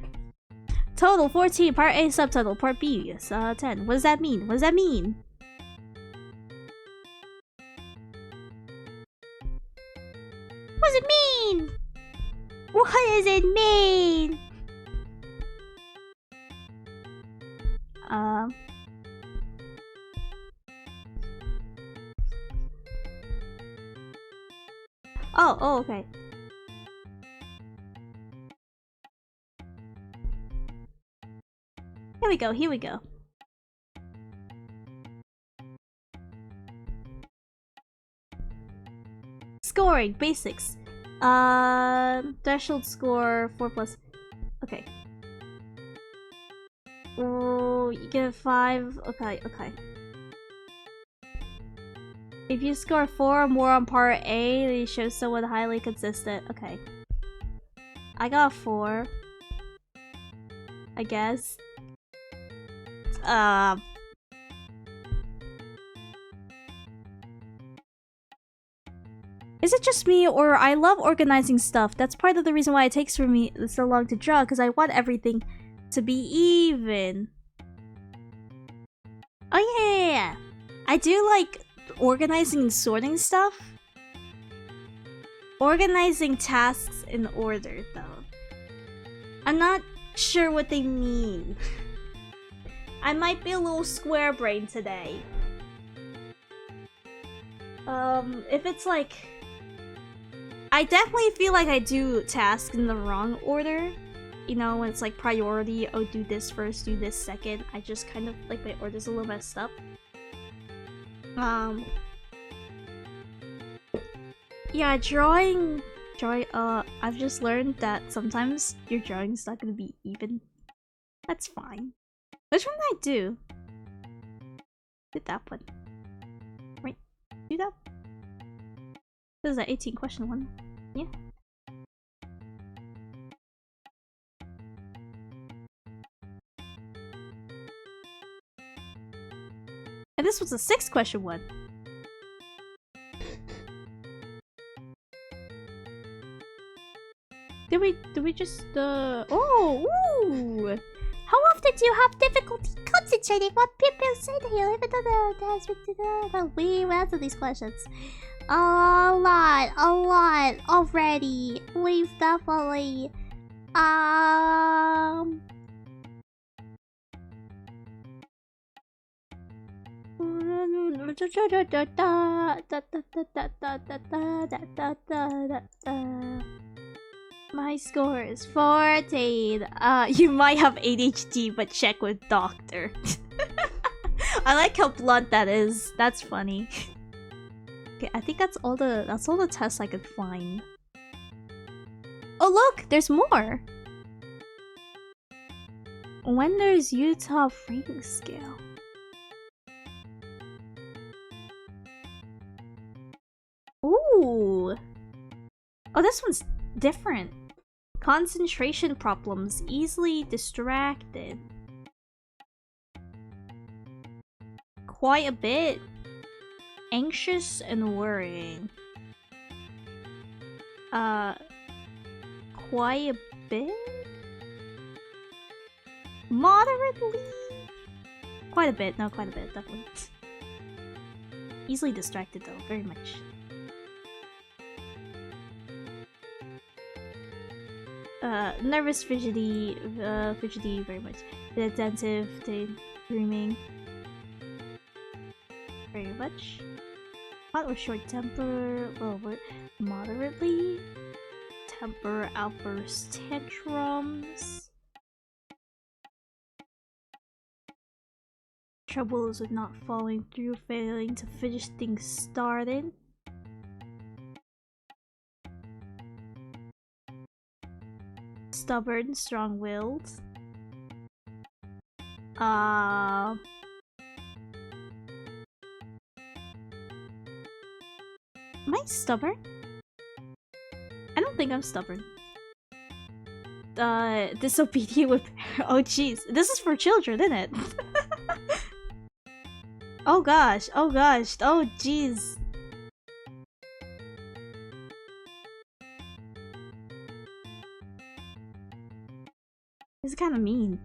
Total 14, part A subtotal, part B is 10. What does that mean? What does that mean? What does it mean? What does it mean? Oh, okay. Here we go. Scoring, basics. Threshold score 4+. Okay. Oh, you get a 5. Okay. If you score 4 or more on part A, then you show someone highly consistent. Okay. I got 4. I guess. Is it just me, or I love organizing stuff? That's part of the reason why it takes for me so long to draw, because I want everything to be even. Oh yeah! I do like organizing and sorting stuff. Organizing tasks in order, though. I'm not sure what they mean. I might be a little square brain today. If it's like... I definitely feel like I do tasks in the wrong order. You know, when it's like priority, oh, do this first, do this second. I just kind of, like, my order's a little messed up. Yeah, drawing, I've just learned that sometimes your drawing's not gonna be even. That's fine. Which one did I do? Did that one. Right, do that. This is that 18 question one. Yeah. And this was a 6 question one. Did we just oh, ooh! How often do you have difficulty concentrating what people say to you even though the has been we answer these questions? A lot already. We've definitely my score is 14. You might have ADHD, but check with doctor. I like how blunt that is. That's funny. Okay, I think that's all the tests I could find. Oh look, there's more. When there's Utah rating scale. Ooh. Oh, this one's different. Concentration problems, easily distracted. Quite a bit. Anxious and worrying. Quite a bit? Moderately? Quite a bit, no, quite a bit, definitely. Easily distracted though, very much. Nervous, fidgety, very much. Attentive, dreaming. Very much. Hot or short temper, well, moderately. Temper, outbursts, tantrums. Troubles with not following through, failing to finish things started. Stubborn, strong-willed. Am I stubborn? I don't think I'm stubborn. Disobedient with oh jeez. This is for children, isn't it? Oh gosh, oh gosh, oh jeez. This is kind of mean.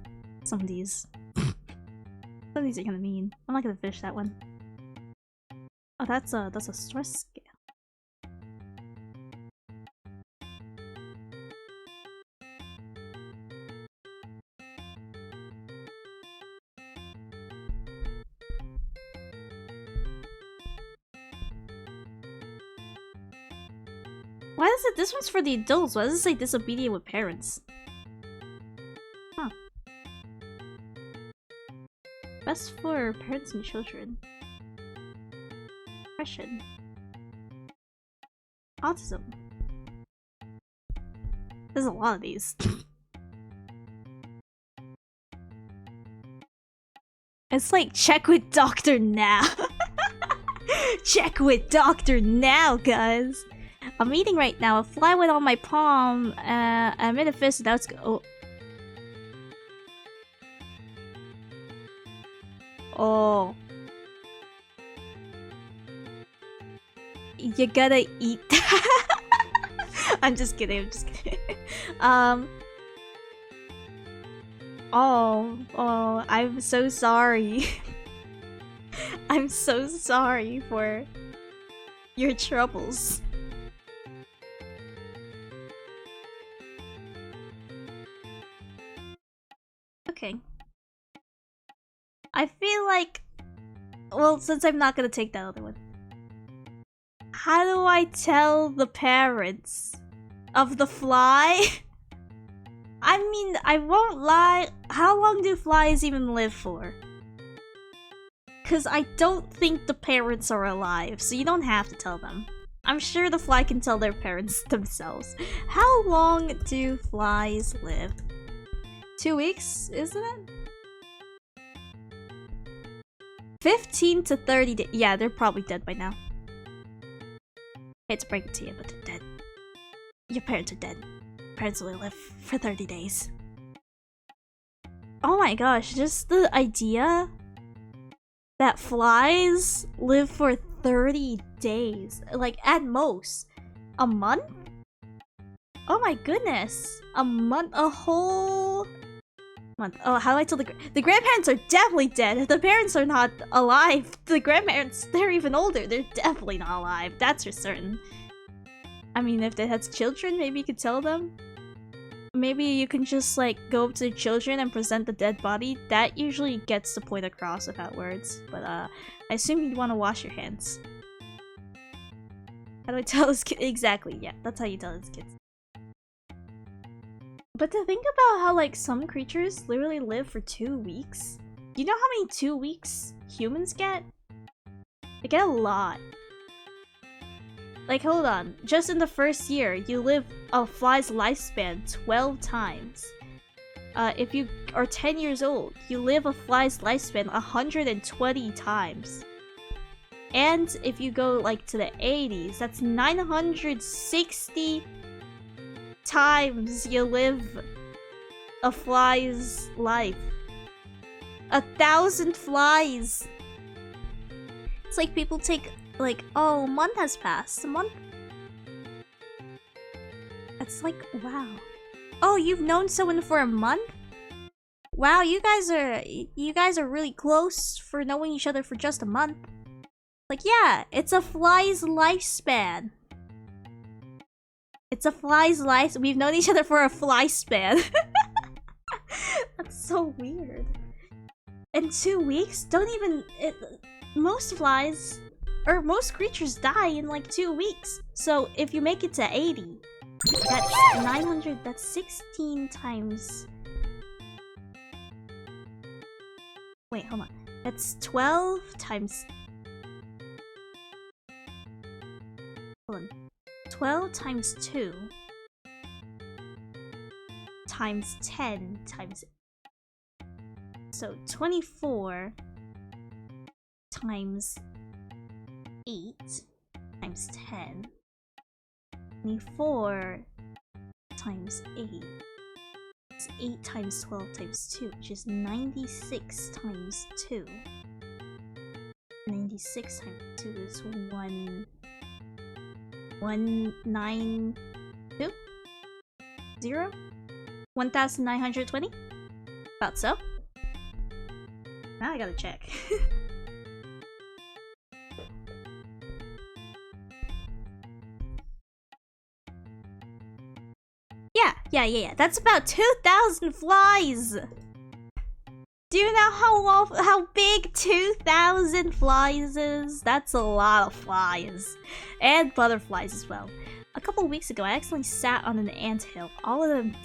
Some of these. Some of these are kind of mean. I'm not gonna finish that one. Oh, that's a stress scale. Why does it? This one's for the adults. Why does it say disobedient with parents? Huh. Best for parents and children. Depression. Autism. There's a lot of these. It's like, check with doctor now. Check with doctor now, guys. I'm eating right now. A fly went on my palm. I made a fist. That's oh. Oh. You gotta eat that. I'm just kidding. I'm just kidding. Oh, I'm so sorry. I'm so sorry for your troubles. Okay. I feel like... Well, since I'm not gonna take that other one. How do I tell the parents of the fly? I mean, I won't lie. How long do flies even live for? Because I don't think the parents are alive, so you don't have to tell them. I'm sure the fly can tell their parents themselves. How long do flies live? 2 weeks, isn't it? 15 to 30 days. Yeah, they're probably dead by now. Hate to break it to you, but they're dead. Your parents are dead. Parents only live for 30 days. Oh my gosh, just the idea that flies live for 30 days. Like, at most. A month? Oh my goodness. A month? A whole month. Oh, how do I tell the grandparents are definitely dead. The parents are not alive. The grandparents, they're even older. They're definitely not alive. That's for certain. I mean, if they had children, maybe you could tell them. Maybe you can just, like, go up to the children and present the dead body. That usually gets the point across without words. But, I assume you'd want to wash your hands. How do I tell this kid? Exactly, yeah. That's how you tell these kids. But to think about how, like, some creatures literally live for 2 weeks. Do you know how many 2 weeks humans get? They get a lot. Like, hold on. Just in the first year, you live a fly's lifespan 12 times. If you are 10 years old, you live a fly's lifespan 120 times. And if you go, like, to the 80s, that's 960 times you live a fly's life. 1,000 flies! It's like people take... Like, oh, a month has passed. A month? It's like, wow. Oh, you've known someone for a month? Wow, you guys are really close for knowing each other for just a month. Like, yeah, it's a fly's lifespan. It's a fly's life. We've known each other for a fly span. That's so weird. In 2 weeks? Don't even... most flies... Or most creatures die in like 2 weeks. So if you make it to 80, that's 900, that's 16 times... Wait, hold on. That's 12 times... Hold on. 12 times 2 times 10 times... So 24 times 8 times 10. 24 times 8. It's 8 times 12 times 2, which is 96 times 2. 96 times 2 is 192? 0? 1920? About so. Now I gotta check. Yeah. That's about 2,000 flies! Do you know how big 2,000 flies is? That's a lot of flies. And butterflies as well. A couple weeks ago, I accidentally sat on an anthill. All of them...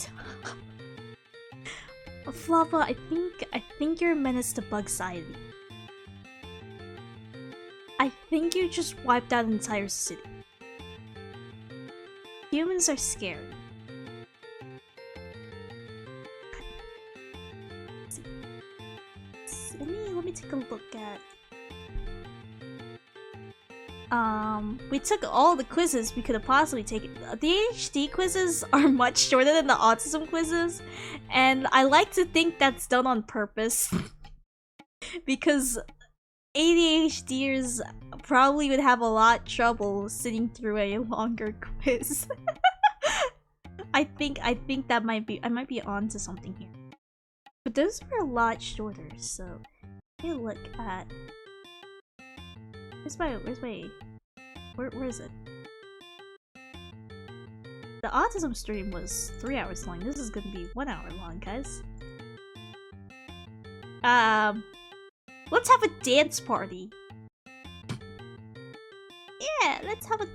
Flava, I think you're a menace to bug society. I think you just wiped out an entire city. Humans are scary. Let me take a look at... we took all the quizzes we could have possibly taken. The ADHD quizzes are much shorter than the autism quizzes, and I like to think that's done on purpose. Because ADHDers probably would have a lot of trouble sitting through a longer quiz. I think that I might be onto something here. But those were a lot shorter, so let me look at... Where is it? The autism stream was 3 hours long. This is gonna be 1 hour long, guys. Let's have a dance party. Yeah, let's have a.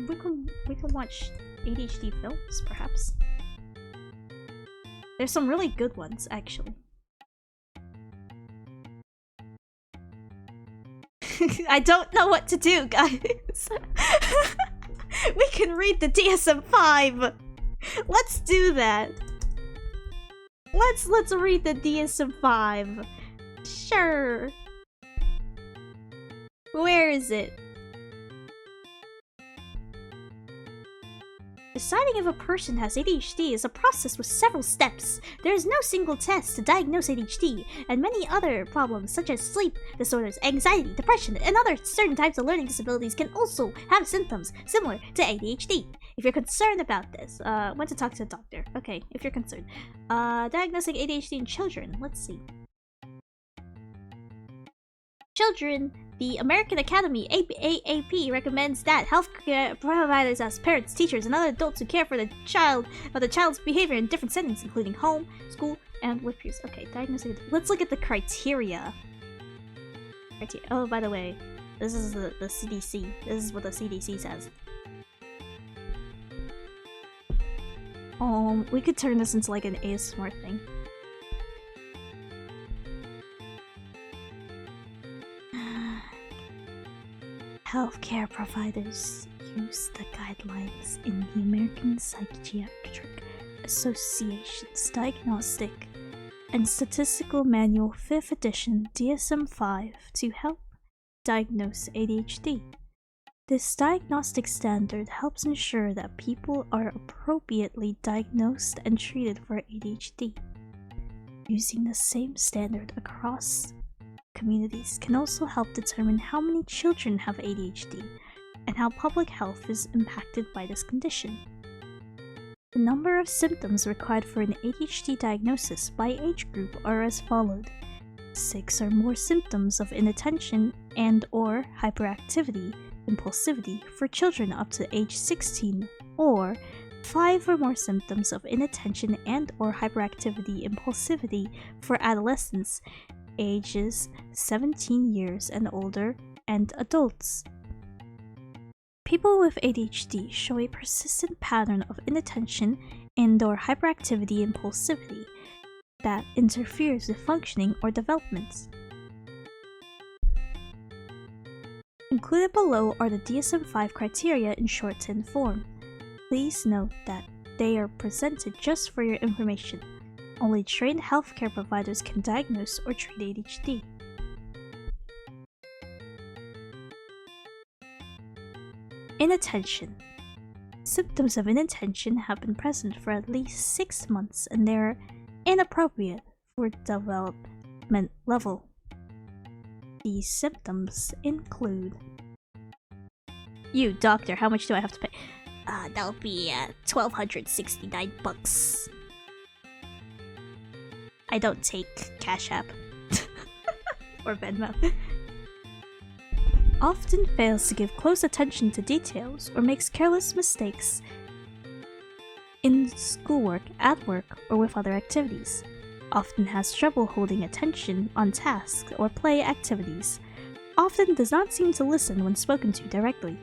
We can watch ADHD films, perhaps. There's some really good ones, actually. I don't know what to do, guys. We can read the DSM-5. Let's do that. Let's read the DSM-5. Sure. Where is it? Deciding if a person has ADHD is a process with several steps. There is no single test to diagnose ADHD, and many other problems such as sleep disorders, anxiety, depression, and other certain types of learning disabilities can also have symptoms similar to ADHD. If you're concerned about this, want to talk to a doctor. Okay, if you're concerned. Diagnosing ADHD in children. Let's see. Children. The American Academy AAP recommends that healthcare providers as parents, teachers, and other adults who care for the child's behavior in different settings, including home, school, and with peers. Okay, diagnosing. Let's look at the criteria. Oh, by the way, this is the CDC. This is what the CDC says. We could turn this into like an ASMR thing. Healthcare providers use the guidelines in the American Psychiatric Association's Diagnostic and Statistical Manual 5th edition DSM-5 to help diagnose ADHD. This diagnostic standard helps ensure that people are appropriately diagnosed and treated for ADHD. Using the same standard across communities can also help determine how many children have ADHD and how public health is impacted by this condition. The number of symptoms required for an ADHD diagnosis by age group are as followed: 6 or more symptoms of inattention and/or hyperactivity, impulsivity for children up to age 16, or 5 or more symptoms of inattention and/or hyperactivity, impulsivity for adolescents ages 17 years and older, and adults. People with ADHD show a persistent pattern of inattention and/or hyperactivity impulsivity that interferes with functioning or development. Included below are the DSM-5 criteria in shortened form. Please note that they are presented just for your information. Only trained healthcare providers can diagnose or treat ADHD. Inattention. Symptoms of inattention have been present for at least 6 months and they are inappropriate for development level. These symptoms include... You, doctor, how much do I have to pay? That'll be $1,269. I don't take Cash App. Or Venmo. Often fails to give close attention to details or makes careless mistakes in schoolwork, at work, or with other activities. Often has trouble holding attention on tasks or play activities. Often does not seem to listen when spoken to directly.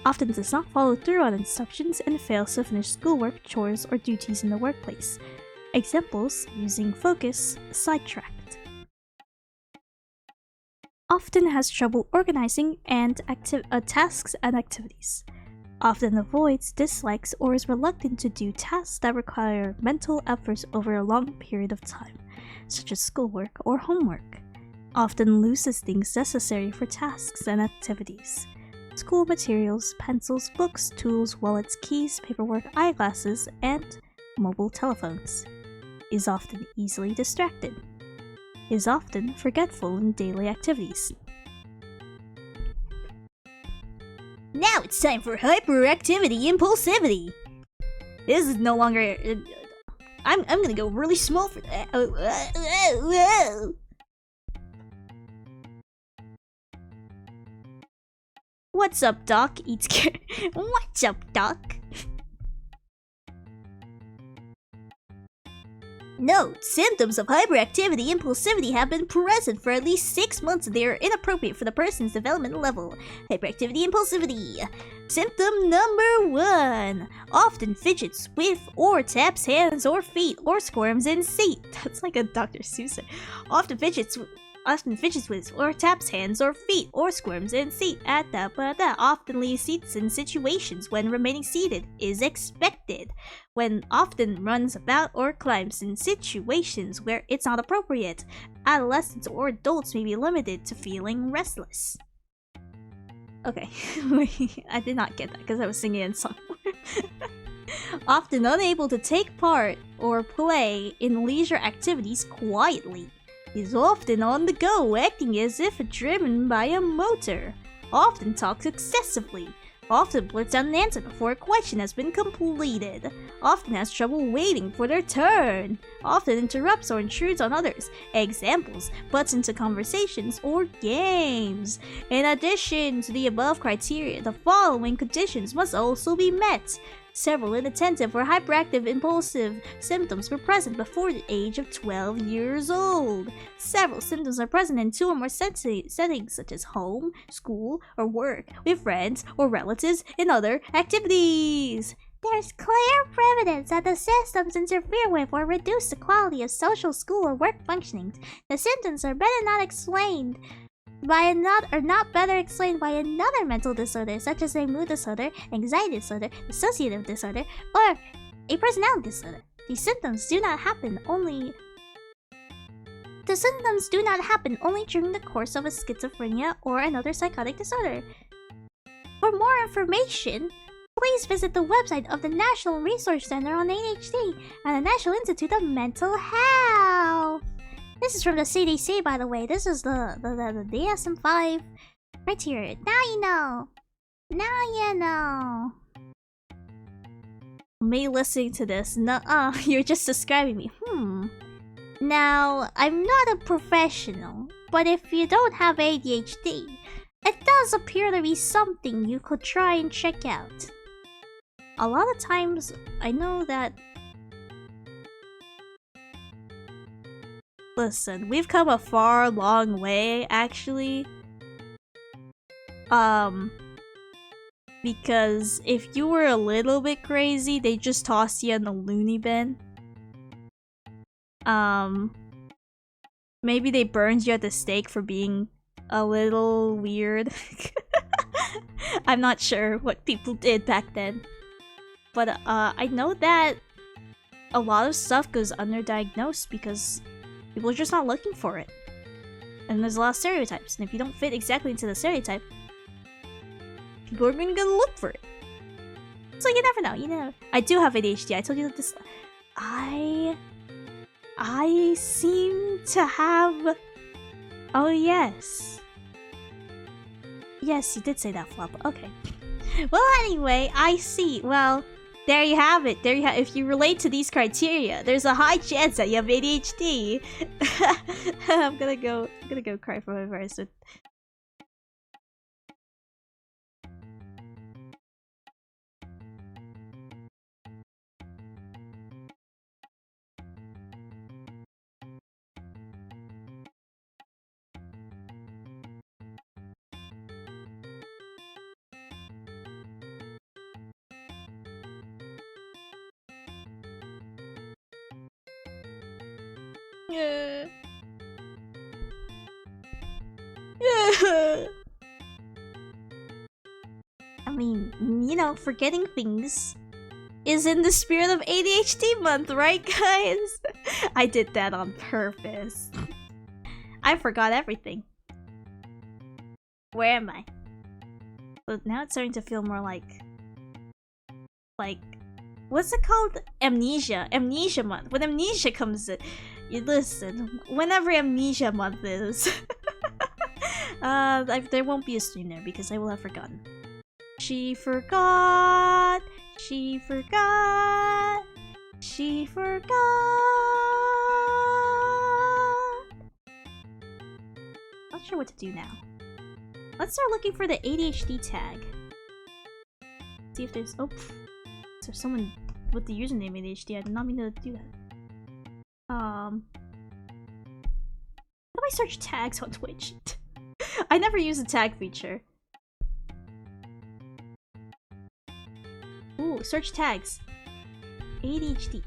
Often does not follow through on instructions and fails to finish schoolwork, chores, or duties in the workplace. Examples: using focus, sidetracked. Often has trouble organizing and tasks and activities. Often avoids, dislikes, or is reluctant to do tasks that require mental efforts over a long period of time, such as schoolwork or homework. Often loses things necessary for tasks and activities. School materials, pencils, books, tools, wallets, keys, paperwork, eyeglasses, and mobile telephones. Is often easily distracted. Is often forgetful in daily activities. Now it's time for hyperactivity impulsivity. This is no longer... I'm gonna go really small for that. What's up, Doc? Eats What's up, Doc? Note, symptoms of hyperactivity and impulsivity have been present for at least 6 months and they are inappropriate for the person's developmental level. Hyperactivity and impulsivity. Symptom number 1. Often fidgets with or taps hands or feet or squirms in seat. That's like a Dr. Seuss. Often fidgets with or taps hands or feet or squirms in seat. Often leaves seats in situations when remaining seated is expected. When often runs about or climbs in situations where it's not appropriate. Adolescents or adults may be limited to feeling restless. Okay, I did not get that because I was singing in song. Often unable to take part or play in leisure activities quietly. Is often on the go, acting as if driven by a motor. Often talks excessively. Often blurts out an answer before a question has been completed. Often has trouble waiting for their turn. Often interrupts or intrudes on others. Examples, butts into conversations or games. In addition to the above criteria, the following conditions must also be met. Several inattentive or hyperactive impulsive symptoms were present before the age of 12 years old. Several symptoms are present in 2 or more settings such as home, school, or work, with friends or relatives in other activities. There's clear evidence that the symptoms interfere with or reduce the quality of social, school, or work functioning. The symptoms are not better explained by another mental disorder, such as a mood disorder, anxiety disorder, dissociative disorder, or a personality disorder. These symptoms do not happen only during the course of a schizophrenia or another psychotic disorder. For more information, please visit the website of the National Research Center on ADHD and the National Institute of Mental Health. This is from the CDC, by the way. This is the DSM-5 criteria. Now you know. Now you know. Me listening to this, you're just describing me. Now, I'm not a professional, but if you don't have ADHD, it does appear to be something you could try and check out. A lot of times, I know that... Listen, we've come a far long way, actually. Because if you were a little bit crazy, they just toss you in the loony bin. Maybe they burned you at the stake for being a little weird. I'm not sure what people did back then. But I know that a lot of stuff goes underdiagnosed because people are just not looking for it. And there's a lot of stereotypes, and if you don't fit exactly into the stereotype, people are gonna go look for it. So you never know, you know. I do have ADHD, I told you that this... I seem to have... Oh yes. Yes, you did say that, Flop. Okay. Well, anyway, I see. Well, there you have it. There you have. If you relate to these criteria, there's a high chance that you have ADHD. I'm gonna go cry for my verse. I mean, you know, forgetting things is in the spirit of ADHD month, right, guys? I did that on purpose. I forgot everything. Where am I? But now it's starting to feel more like... What's it called? Amnesia. Amnesia month. When amnesia comes in... You listen, whenever amnesia month is... there won't be a stream there because I will have forgotten. She forgot. She forgot. She forgot. Not sure what to do now. Let's start looking for the ADHD tag. See if there's... Oh, there's someone with the username ADHD. I did not mean to do that. How do I search tags on Twitch? I never use the tag feature. Ooh, search tags. ADHD.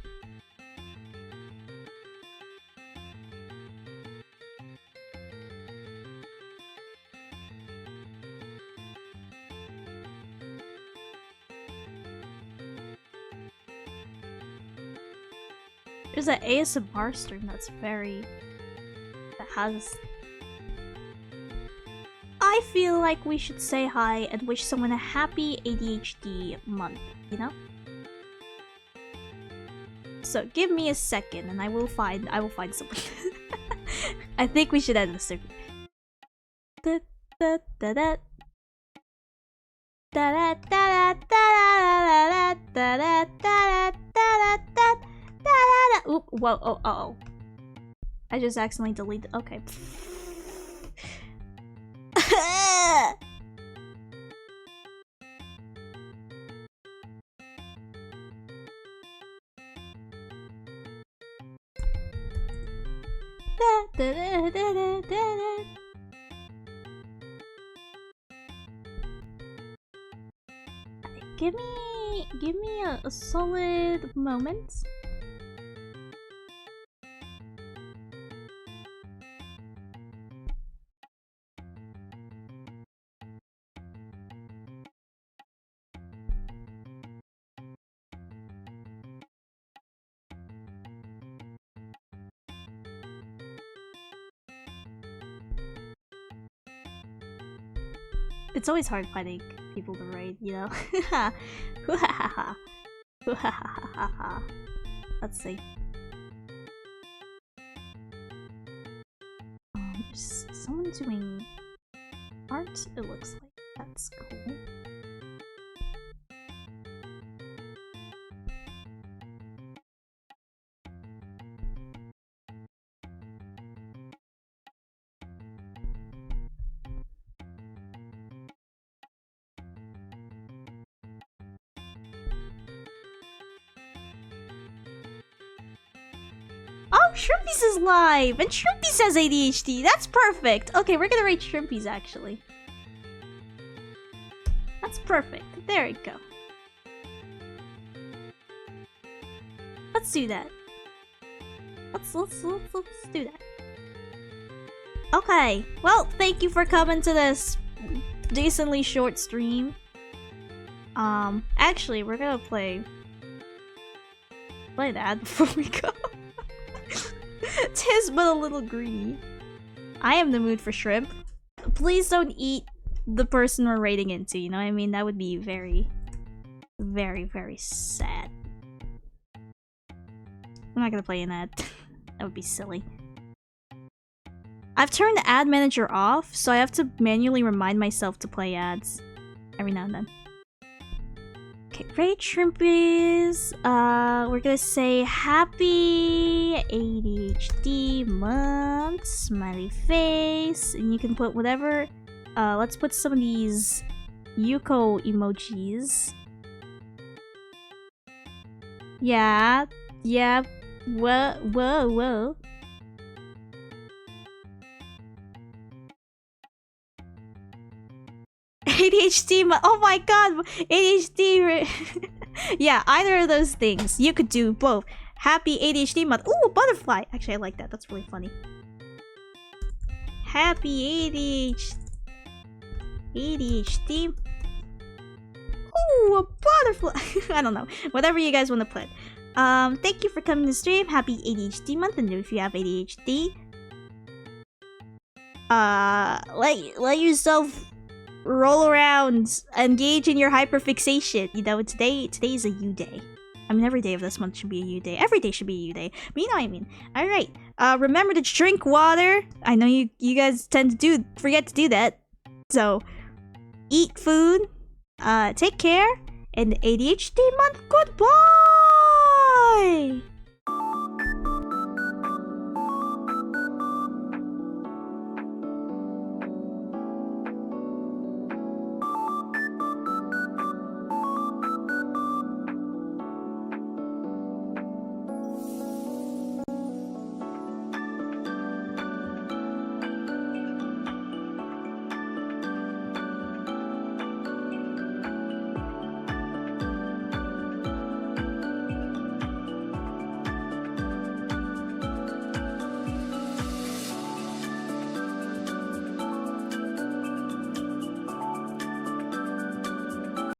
There's an ASMR stream that's that has... I feel like we should say hi and wish someone a happy ADHD month, you know? So give me a second and I will find someone. I think we should end the stream. Da da da da. Da da da da da da da da da da. Oop, whoa, oh, uh-oh. I just accidentally deleted. Okay. Give me a solid moment. It's always hard finding people to raid, you know? Let's see. There's someone doing art, it looks like. That's cool. Oh, Shrimpies is live! And Shrimpies has ADHD! That's perfect! Okay, we're gonna rate Shrimpies, actually. That's perfect. There we go. Let's do that. Let's do that. Okay, well, thank you for coming to this decently short stream. Actually, we're gonna play that before we go. Tis but a little greedy. I am in the mood for shrimp. Please don't eat the person we're raiding into, you know what I mean? That would be very, very, very sad. I'm not gonna play an ad. That would be silly. I've turned the ad manager off, so I have to manually remind myself to play ads every now and then. Okay, raid Shrimpies. We're gonna say happy ADHD month, smiley face, and you can put whatever. Let's put some of these Yuko emojis. Yeah, whoa. ADHD, oh my god, ADHD. Yeah, either of those things. You could do both. Happy ADHD month. Ooh, butterfly. Actually, I like that. That's really funny. Happy ADHD. Ooh, a butterfly. I don't know. Whatever you guys want to put. Thank you for coming to stream. Happy ADHD month. And if you have ADHD, let yourself roll around, engage in your hyperfixation. You know, today is a you day. I mean, every day of this month should be a you day. Every day should be a you day. But you know what I mean. Alright. Remember to drink water. I know you guys tend to forget to do that. So, eat food. Take care. And ADHD month, goodbye!